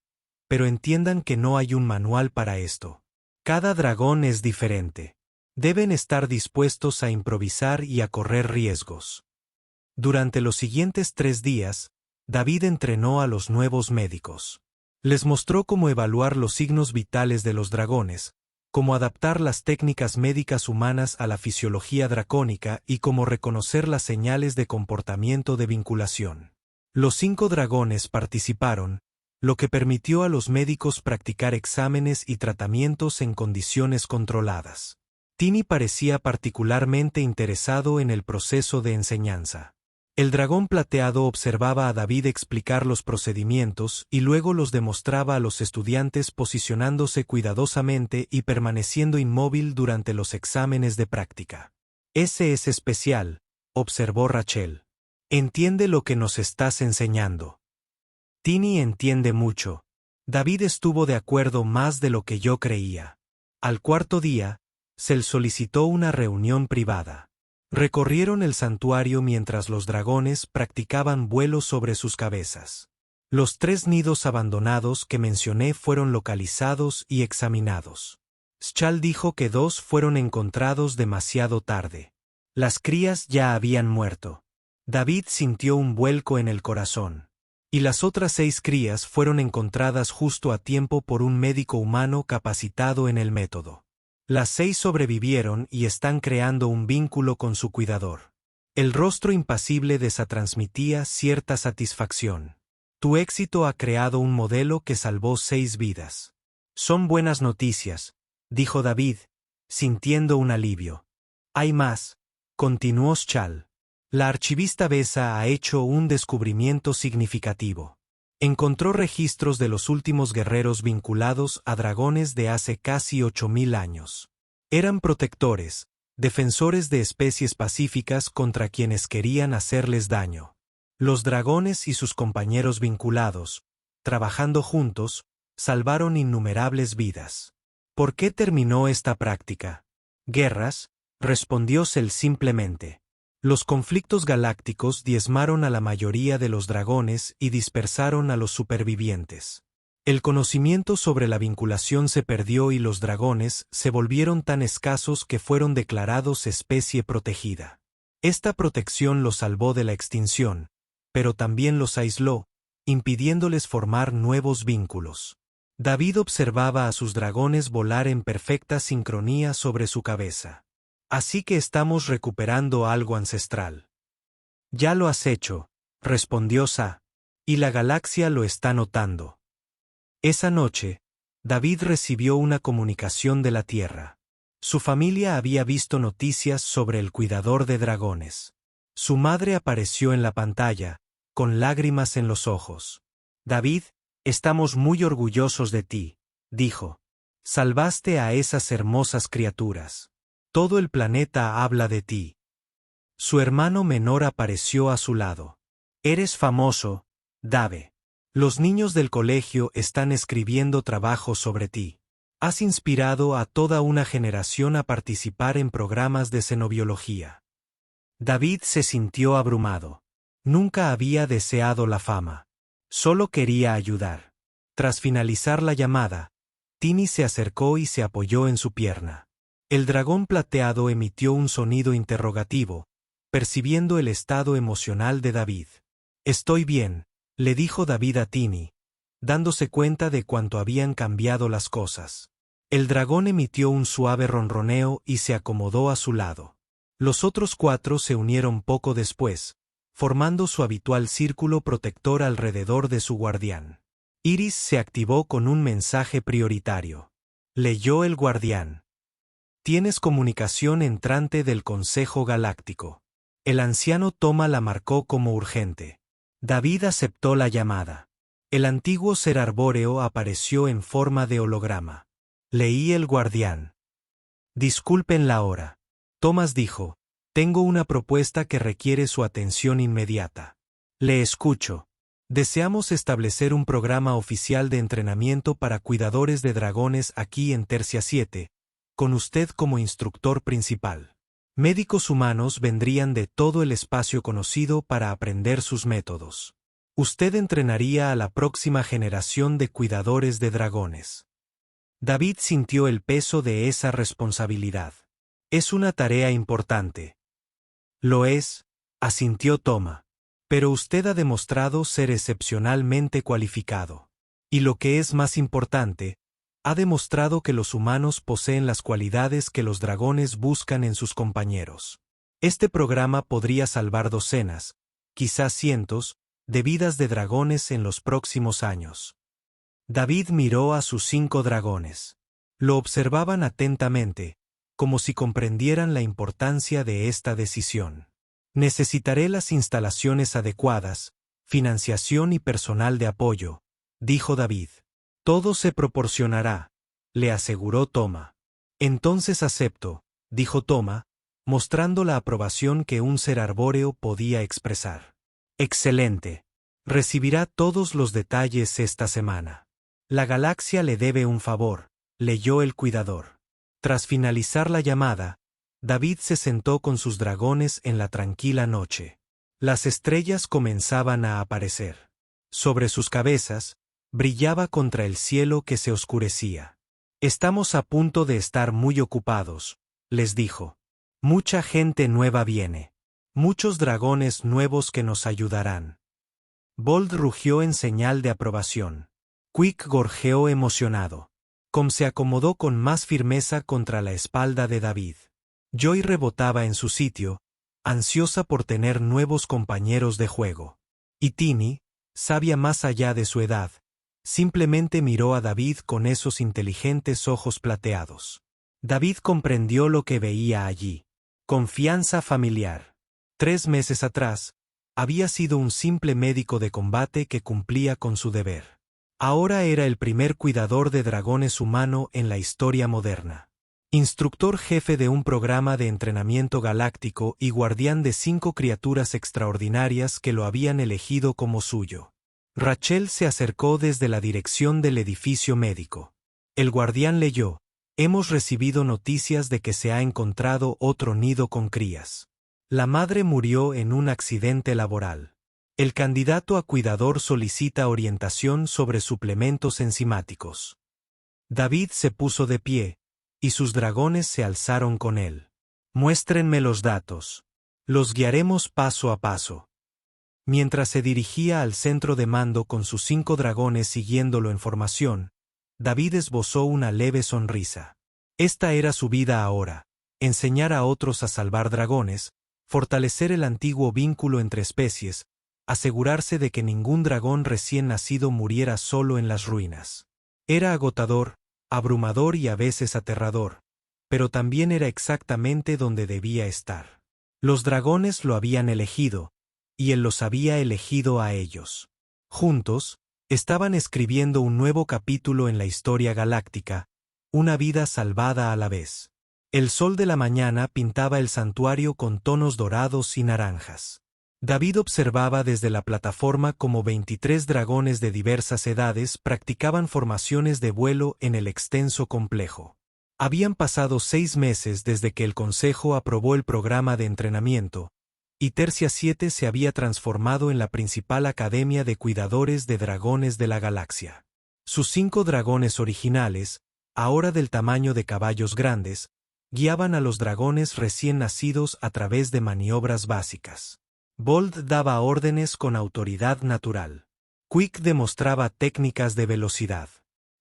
pero entiendan que no hay un manual para esto. Cada dragón es diferente. Deben estar dispuestos a improvisar y a correr riesgos. Durante los siguientes 3 días, David entrenó a los nuevos médicos. Les mostró cómo evaluar los signos vitales de los dragones, cómo adaptar las técnicas médicas humanas a la fisiología dracónica y cómo reconocer las señales de comportamiento de vinculación. Los 5 dragones participaron, lo que permitió a los médicos practicar exámenes y tratamientos en condiciones controladas. Tini parecía particularmente interesado en el proceso de enseñanza. El dragón plateado observaba a David explicar los procedimientos y luego los demostraba a los estudiantes posicionándose cuidadosamente y permaneciendo inmóvil durante los exámenes de práctica. Ese es especial, observó Rachel. Entiende lo que nos estás enseñando. Tini entiende mucho. David estuvo de acuerdo más de lo que yo creía. Al 4.º día, se le solicitó una reunión privada. Recorrieron el santuario mientras los dragones practicaban vuelo sobre sus cabezas. Los 3 nidos abandonados que mencioné fueron localizados y examinados. S'Challa dijo que 2 fueron encontrados demasiado tarde. Las crías ya habían muerto. David sintió un vuelco en el corazón. Y las otras 6 crías fueron encontradas justo a tiempo por un médico humano capacitado en el método. Las 6 sobrevivieron y están creando un vínculo con su cuidador. El rostro impasible de Sa transmitía cierta satisfacción. Tu éxito ha creado un modelo que salvó 6 vidas. Son buenas noticias, dijo David, sintiendo un alivio. Hay más, continuó S'Challa. La archivista Besa ha hecho un descubrimiento significativo. Encontró registros de los últimos guerreros vinculados a dragones de hace casi 8.000 años. Eran protectores, defensores de especies pacíficas contra quienes querían hacerles daño. Los dragones y sus compañeros vinculados, trabajando juntos, salvaron innumerables vidas. ¿Por qué terminó esta práctica? Guerras, respondió Cell simplemente. Los conflictos galácticos diezmaron a la mayoría de los dragones y dispersaron a los supervivientes. El conocimiento sobre la vinculación se perdió y los dragones se volvieron tan escasos que fueron declarados especie protegida. Esta protección los salvó de la extinción, pero también los aisló, impidiéndoles formar nuevos vínculos. David observaba a sus dragones volar en perfecta sincronía sobre su cabeza. Así que estamos recuperando algo ancestral. Ya lo has hecho, respondió Sa, y la galaxia lo está notando. Esa noche, David recibió una comunicación de la Tierra. Su familia había visto noticias sobre el cuidador de dragones. Su madre apareció en la pantalla, con lágrimas en los ojos. David, estamos muy orgullosos de ti, dijo. Salvaste a esas hermosas criaturas. Todo el planeta habla de ti. Su hermano menor apareció a su lado. Eres famoso, Dave. Los niños del colegio están escribiendo trabajos sobre ti. Has inspirado a toda una generación a participar en programas de xenobiología. David se sintió abrumado. Nunca había deseado la fama. Solo quería ayudar. Tras finalizar la llamada, Tini se acercó y se apoyó en su pierna. El dragón plateado emitió un sonido interrogativo, percibiendo el estado emocional de David. Estoy bien, le dijo David a Tini, dándose cuenta de cuánto habían cambiado las cosas. El dragón emitió un suave ronroneo y se acomodó a su lado. Los otros 4 se unieron poco después, formando su habitual círculo protector alrededor de su guardián. Iris se activó con un mensaje prioritario. Leyó el guardián. Tienes comunicación entrante del Consejo Galáctico. El anciano Toma la marcó como urgente. David aceptó la llamada. El antiguo ser arbóreo apareció en forma de holograma. Leí el guardián. Disculpen la hora. Thomas dijo, tengo una propuesta que requiere su atención inmediata. Le escucho. Deseamos establecer un programa oficial de entrenamiento para cuidadores de dragones aquí en Tercia 7, con usted como instructor principal. Médicos humanos vendrían de todo el espacio conocido para aprender sus métodos. Usted entrenaría a la próxima generación de cuidadores de dragones. David sintió el peso de esa responsabilidad. Es una tarea importante. Lo es, asintió Toma. Pero usted ha demostrado ser excepcionalmente cualificado. Y lo que es más importante, ha demostrado que los humanos poseen las cualidades que los dragones buscan en sus compañeros. Este programa podría salvar docenas, quizás cientos, de vidas de dragones en los próximos años. David miró a sus 5 dragones. Lo observaban atentamente, como si comprendieran la importancia de esta decisión. Necesitaré las instalaciones adecuadas, financiación y personal de apoyo, dijo David. Todo se proporcionará, le aseguró Toma. Entonces acepto, dijo Toma, mostrando la aprobación que un ser arbóreo podía expresar. Excelente. Recibirá todos los detalles esta semana. La galaxia le debe un favor, leyó el cuidador. Tras finalizar la llamada, David se sentó con sus dragones en la tranquila noche. Las estrellas comenzaban a aparecer. Sobre sus cabezas, brillaba contra el cielo que se oscurecía. Estamos a punto de estar muy ocupados, les dijo. Mucha gente nueva viene. Muchos dragones nuevos que nos ayudarán. Bold rugió en señal de aprobación. Quick gorjeó emocionado. Com se acomodó con más firmeza contra la espalda de David. Joy rebotaba en su sitio, ansiosa por tener nuevos compañeros de juego. Y Tini, sabia más allá de su edad, simplemente miró a David con esos inteligentes ojos plateados. David comprendió lo que veía allí. Confianza familiar. 3 meses atrás, había sido un simple médico de combate que cumplía con su deber. Ahora era el primer cuidador de dragones humano en la historia moderna. Instructor jefe de un programa de entrenamiento galáctico y guardián de 5 criaturas extraordinarias que lo habían elegido como suyo. Rachel se acercó desde la dirección del edificio médico. El guardián leyó: hemos recibido noticias de que se ha encontrado otro nido con crías. La madre murió en un accidente laboral. El candidato a cuidador solicita orientación sobre suplementos enzimáticos. David se puso de pie, y sus dragones se alzaron con él. Muéstrenme los datos. Los guiaremos paso a paso. Mientras se dirigía al centro de mando con sus 5 dragones siguiéndolo en formación, David esbozó una leve sonrisa. Esta era su vida ahora: enseñar a otros a salvar dragones, fortalecer el antiguo vínculo entre especies, asegurarse de que ningún dragón recién nacido muriera solo en las ruinas. Era agotador, abrumador y a veces aterrador, pero también era exactamente donde debía estar. Los dragones lo habían elegido, y él los había elegido a ellos. Juntos, estaban escribiendo un nuevo capítulo en la historia galáctica, una vida salvada a la vez. El sol de la mañana pintaba el santuario con tonos dorados y naranjas. David observaba desde la plataforma como 23 dragones de diversas edades practicaban formaciones de vuelo en el extenso complejo. Habían pasado 6 meses desde que el Consejo aprobó el programa de entrenamiento, y Tercia 7 se había transformado en la principal academia de cuidadores de dragones de la galaxia. Sus 5 dragones originales, ahora del tamaño de caballos grandes, guiaban a los dragones recién nacidos a través de maniobras básicas. Bold daba órdenes con autoridad natural. Quick demostraba técnicas de velocidad.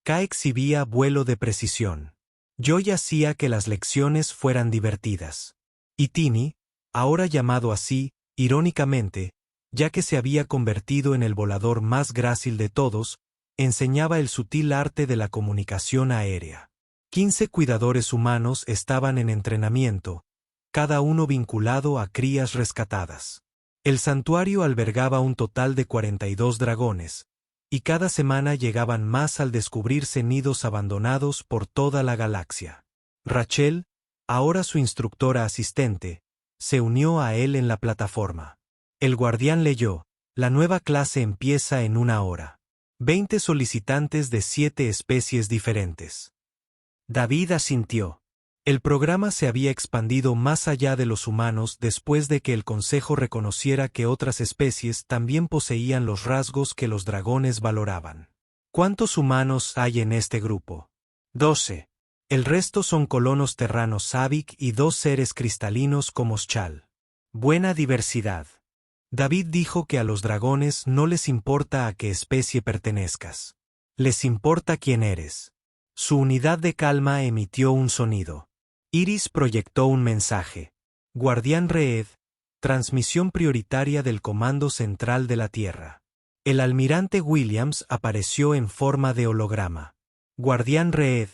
K exhibía vuelo de precisión. Joy hacía que las lecciones fueran divertidas. Y Timmy, ahora llamado así, irónicamente, ya que se había convertido en el volador más grácil de todos, enseñaba el sutil arte de la comunicación aérea. 15 cuidadores humanos estaban en entrenamiento, cada uno vinculado a crías rescatadas. El santuario albergaba un total de 42 dragones, y cada semana llegaban más al descubrirse nidos abandonados por toda la galaxia. Rachel, ahora su instructora asistente, se unió a él en la plataforma. El guardián leyó: la nueva clase empieza en 1 hora. 20 solicitantes de 7 especies diferentes. David asintió. El programa se había expandido más allá de los humanos después de que el Consejo reconociera que otras especies también poseían los rasgos que los dragones valoraban. ¿Cuántos humanos hay en este grupo? 12. El resto son colonos terranos Savik y 2 seres cristalinos como Schal. Buena diversidad. David dijo que a los dragones no les importa a qué especie pertenezcas. Les importa quién eres. Su unidad de calma emitió un sonido. Iris proyectó un mensaje. Guardián Reed, transmisión prioritaria del Comando Central de la Tierra. El almirante Williams apareció en forma de holograma. Guardián Reed,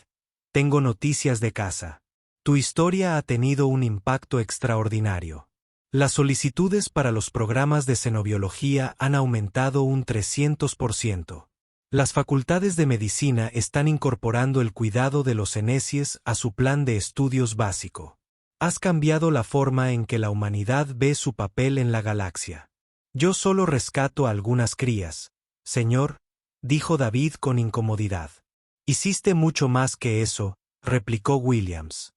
tengo noticias de casa. Tu historia ha tenido un impacto extraordinario. Las solicitudes para los programas de xenobiología han aumentado un 300%. Las facultades de medicina están incorporando el cuidado de los enecies a su plan de estudios básico. Has cambiado la forma en que la humanidad ve su papel en la galaxia. Yo solo rescato a algunas crías, señor, dijo David con incomodidad. Hiciste mucho más que eso, replicó Williams.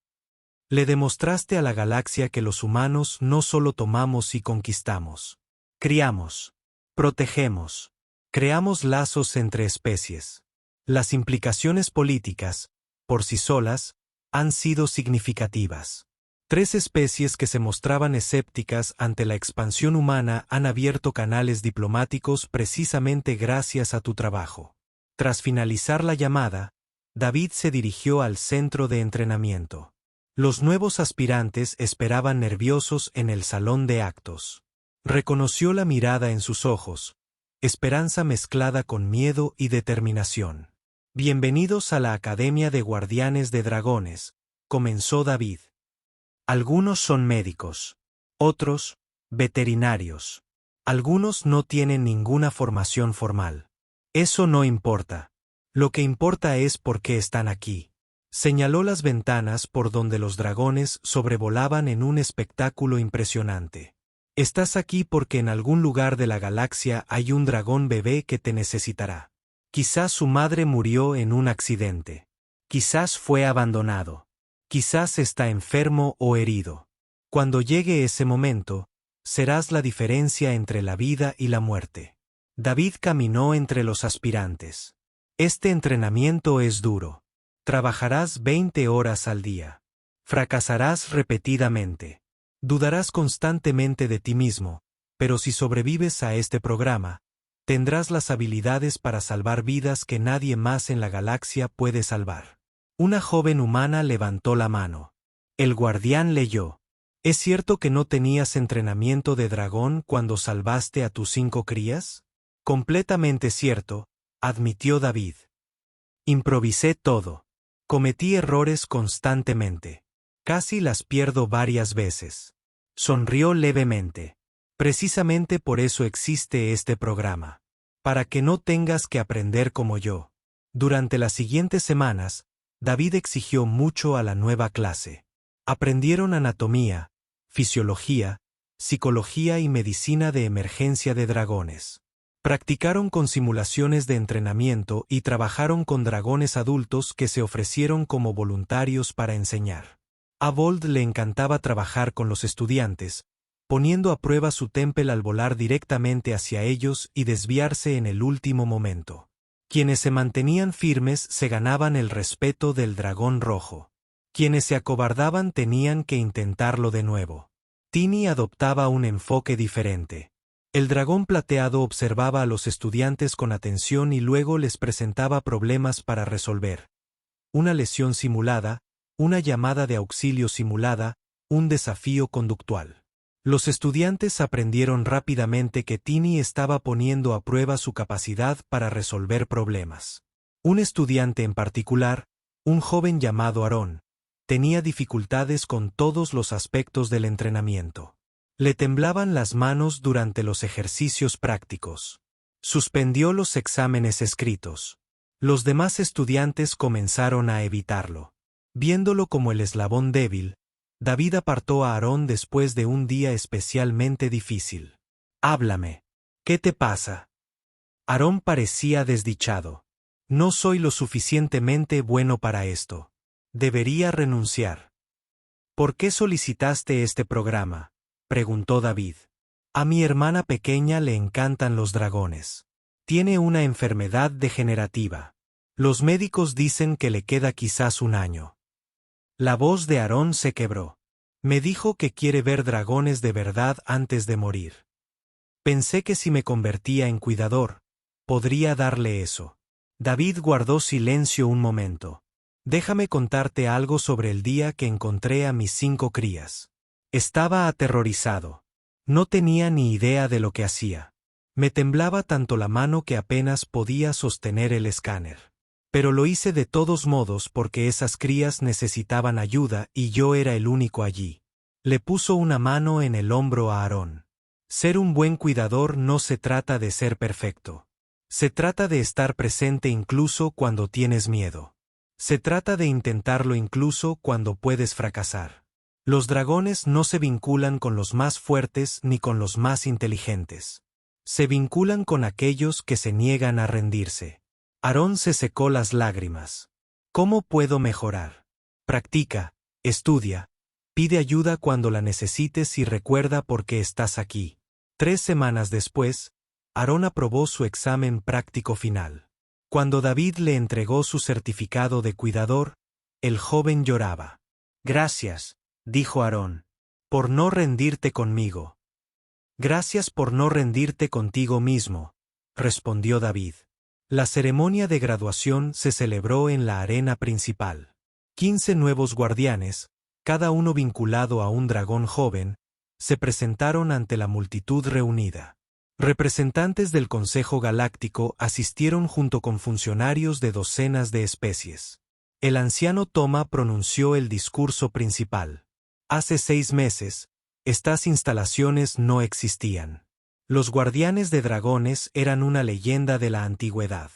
Le demostraste a la galaxia que los humanos no solo tomamos y conquistamos. Criamos. Protegemos. Creamos lazos entre especies. Las implicaciones políticas, por sí solas, han sido significativas. 3 especies que se mostraban escépticas ante la expansión humana han abierto canales diplomáticos precisamente gracias a tu trabajo. Tras finalizar la llamada, David se dirigió al centro de entrenamiento. Los nuevos aspirantes esperaban nerviosos en el salón de actos. Reconoció la mirada en sus ojos, esperanza mezclada con miedo y determinación. Bienvenidos a la Academia de Guardianes de Dragones, comenzó David. Algunos son médicos, otros, veterinarios. Algunos no tienen ninguna formación formal. Eso no importa. Lo que importa es por qué están aquí. Señaló las ventanas por donde los dragones sobrevolaban en un espectáculo impresionante. Estás aquí porque en algún lugar de la galaxia hay un dragón bebé que te necesitará. Quizás su madre murió en un accidente. Quizás fue abandonado. Quizás está enfermo o herido. Cuando llegue ese momento, serás la diferencia entre la vida y la muerte. David caminó entre los aspirantes. Este entrenamiento es duro. Trabajarás 20 horas al día. Fracasarás repetidamente. Dudarás constantemente de ti mismo, pero si sobrevives a este programa, tendrás las habilidades para salvar vidas que nadie más en la galaxia puede salvar. Una joven humana levantó la mano. El guardián leyó. ¿Es cierto que no tenías entrenamiento de dragón cuando salvaste a tus 5 crías? Completamente cierto, admitió David. Improvisé todo. Cometí errores constantemente. Casi las pierdo varias veces. Sonrió levemente. Precisamente por eso existe este programa. Para que no tengas que aprender como yo. Durante las siguientes semanas, David exigió mucho a la nueva clase. Aprendieron anatomía, fisiología, psicología y medicina de emergencia de dragones. Practicaron con simulaciones de entrenamiento y trabajaron con dragones adultos que se ofrecieron como voluntarios para enseñar. A Bold le encantaba trabajar con los estudiantes, poniendo a prueba su temple al volar directamente hacia ellos y desviarse en el último momento. Quienes se mantenían firmes se ganaban el respeto del dragón rojo. Quienes se acobardaban tenían que intentarlo de nuevo. Tini adoptaba un enfoque diferente. El dragón plateado observaba a los estudiantes con atención y luego les presentaba problemas para resolver. Una lesión simulada, una llamada de auxilio simulada, un desafío conductual. Los estudiantes aprendieron rápidamente que Tini estaba poniendo a prueba su capacidad para resolver problemas. Un estudiante en particular, un joven llamado Aarón, tenía dificultades con todos los aspectos del entrenamiento. Le temblaban las manos durante los ejercicios prácticos. Suspendió los exámenes escritos. Los demás estudiantes comenzaron a evitarlo. Viéndolo como el eslabón débil, David apartó a Aarón después de un día especialmente difícil. «Háblame. ¿Qué te pasa?» Aarón parecía desdichado. «No soy lo suficientemente bueno para esto. Debería renunciar». «¿Por qué solicitaste este programa?», preguntó David. «A mi hermana pequeña le encantan los dragones. Tiene una enfermedad degenerativa. Los médicos dicen que le queda quizás un año». La voz de Aarón se quebró. «Me dijo que quiere ver dragones de verdad antes de morir. Pensé que si me convertía en cuidador, podría darle eso». David guardó silencio un momento. «Déjame contarte algo sobre el día que encontré a mis 5 crías. Estaba aterrorizado. No tenía ni idea de lo que hacía. Me temblaba tanto la mano que apenas podía sostener el escáner. Pero lo hice de todos modos porque esas crías necesitaban ayuda y yo era el único allí». Le puso una mano en el hombro a Aarón. «Ser un buen cuidador no se trata de ser perfecto. Se trata de estar presente incluso cuando tienes miedo. Se trata de intentarlo incluso cuando puedes fracasar. Los dragones no se vinculan con los más fuertes ni con los más inteligentes. Se vinculan con aquellos que se niegan a rendirse». Aarón se secó las lágrimas. «¿Cómo puedo mejorar?» «Practica, estudia, pide ayuda cuando la necesites y recuerda por qué estás aquí». 3 semanas después, Aarón aprobó su examen práctico final. Cuando David le entregó su certificado de cuidador, el joven lloraba. «Gracias», dijo Aarón, «por no rendirte conmigo». «Gracias por no rendirte contigo mismo», respondió David. La ceremonia de graduación se celebró en la arena principal. 15 nuevos guardianes, cada uno vinculado a un dragón joven, se presentaron ante la multitud reunida. Representantes del Consejo Galáctico asistieron junto con funcionarios de docenas de especies. El anciano Toma pronunció el discurso principal. «Hace 6 meses, estas instalaciones no existían. Los guardianes de dragones eran una leyenda de la antigüedad.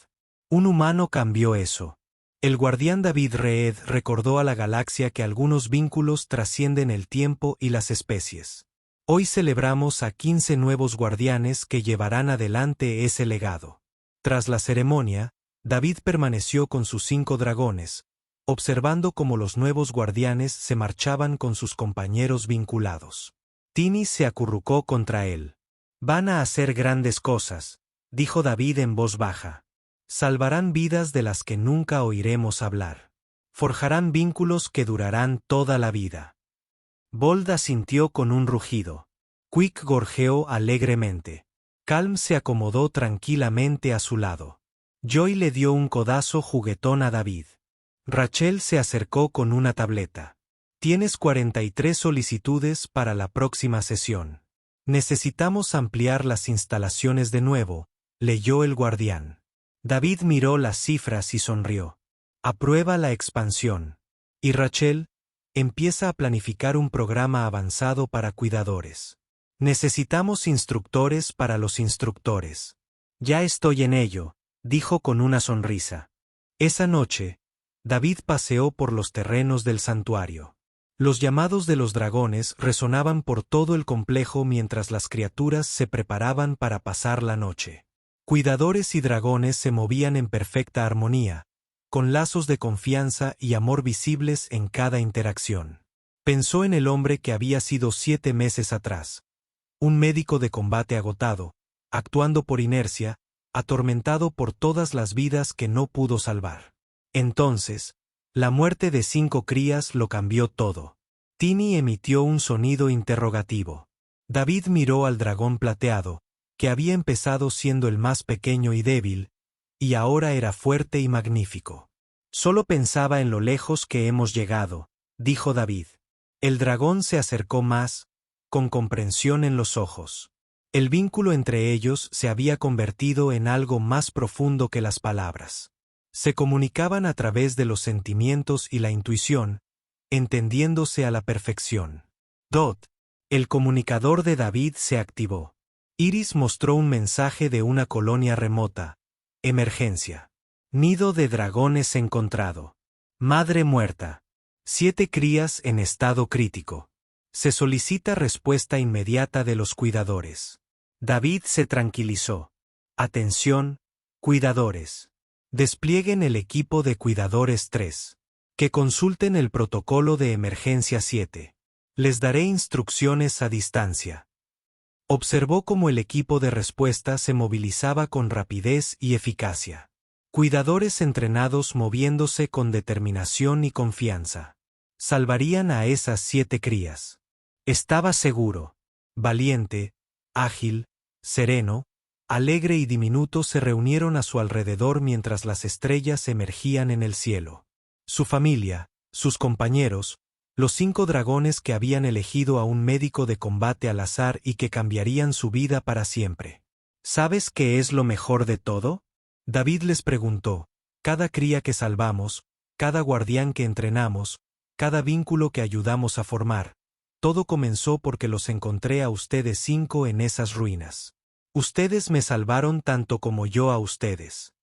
Un humano cambió eso». El guardián David Reed recordó a la galaxia que algunos vínculos trascienden el tiempo y las especies. «Hoy celebramos a 15 nuevos guardianes que llevarán adelante ese legado». Tras la ceremonia, David permaneció con sus 5 dragones, observando cómo los nuevos guardianes se marchaban con sus compañeros vinculados. Tini se acurrucó contra él. «Van a hacer grandes cosas», dijo David en voz baja. «Salvarán vidas de las que nunca oiremos hablar. Forjarán vínculos que durarán toda la vida». Bold asintió con un rugido. Quick gorjeó alegremente. Calm se acomodó tranquilamente a su lado. Joy le dio un codazo juguetón a David. Rachel se acercó con una tableta. «Tienes 43 solicitudes para la próxima sesión. Necesitamos ampliar las instalaciones de nuevo», leyó el guardián. David miró las cifras y sonrió. «Aprueba la expansión. Y Rachel, empieza a planificar un programa avanzado para cuidadores. Necesitamos instructores para los instructores». «Ya estoy en ello», dijo con una sonrisa. Esa noche, David paseó por los terrenos del santuario. Los llamados de los dragones resonaban por todo el complejo mientras las criaturas se preparaban para pasar la noche. Cuidadores y dragones se movían en perfecta armonía, con lazos de confianza y amor visibles en cada interacción. Pensó en el hombre que había sido 7 meses atrás. Un médico de combate agotado, actuando por inercia, atormentado por todas las vidas que no pudo salvar. Entonces, La muerte de 5 crías lo cambió todo. Tini emitió un sonido interrogativo. David miró al dragón plateado, que había empezado siendo el más pequeño y débil, y ahora era fuerte y magnífico. Solo pensaba en lo lejos que hemos llegado, dijo David. El dragón se acercó más, con comprensión en los ojos. El vínculo entre ellos se había convertido en algo más profundo que las palabras. Se comunicaban a través de los sentimientos y la intuición, entendiéndose a la perfección. Dot, el comunicador de David, se activó. Iris mostró un mensaje de una colonia remota. Emergencia. Nido de dragones encontrado. Madre muerta. 7 crías en estado crítico. Se solicita respuesta inmediata de los cuidadores. David se tranquilizó. Atención, cuidadores. Desplieguen el equipo de cuidadores 3. Que consulten el protocolo de emergencia 7. Les daré instrucciones a distancia. Observó cómo el equipo de respuesta se movilizaba con rapidez y eficacia. Cuidadores entrenados moviéndose con determinación y confianza. Salvarían a esas 7 crías. Estaba seguro. Valiente, ágil, sereno, alegre y diminuto se reunieron a su alrededor mientras las estrellas emergían en el cielo. Su familia, sus compañeros, los 5 dragones que habían elegido a un médico de combate al azar y que cambiarían su vida para siempre. ¿Sabes qué es lo mejor de todo? David les preguntó. Cada cría que salvamos, cada guardián que entrenamos, cada vínculo que ayudamos a formar, todo comenzó porque los encontré a ustedes 5 en esas ruinas. Ustedes me salvaron tanto como yo a ustedes.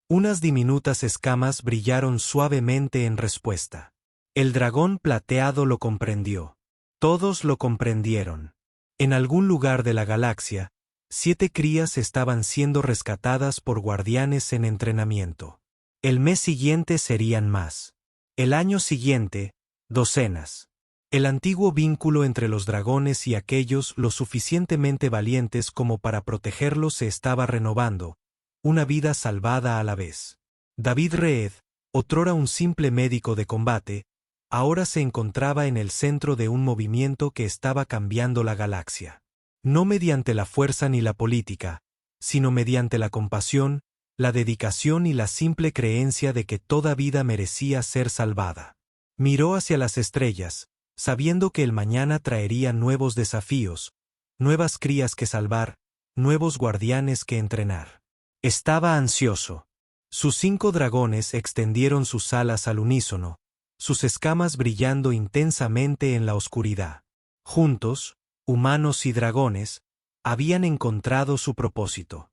Unas diminutas escamas brillaron suavemente en respuesta. El dragón plateado lo comprendió. Todos lo comprendieron. En algún lugar de la galaxia, 7 crías estaban siendo rescatadas por guardianes en entrenamiento. El mes siguiente serían más. El año siguiente, docenas. El antiguo vínculo entre los dragones y aquellos lo suficientemente valientes como para protegerlos se estaba renovando, una vida salvada a la vez. David Reed, otrora un simple médico de combate, ahora se encontraba en el centro de un movimiento que estaba cambiando la galaxia. No mediante la fuerza ni la política, sino mediante la compasión, la dedicación y la simple creencia de que toda vida merecía ser salvada. Miró hacia las estrellas, sabiendo que el mañana traería nuevos desafíos, nuevas crías que salvar, nuevos guardianes que entrenar. Estaba ansioso. Sus 5 dragones extendieron sus alas al unísono, sus escamas brillando intensamente en la oscuridad. Juntos, humanos y dragones, habían encontrado su propósito.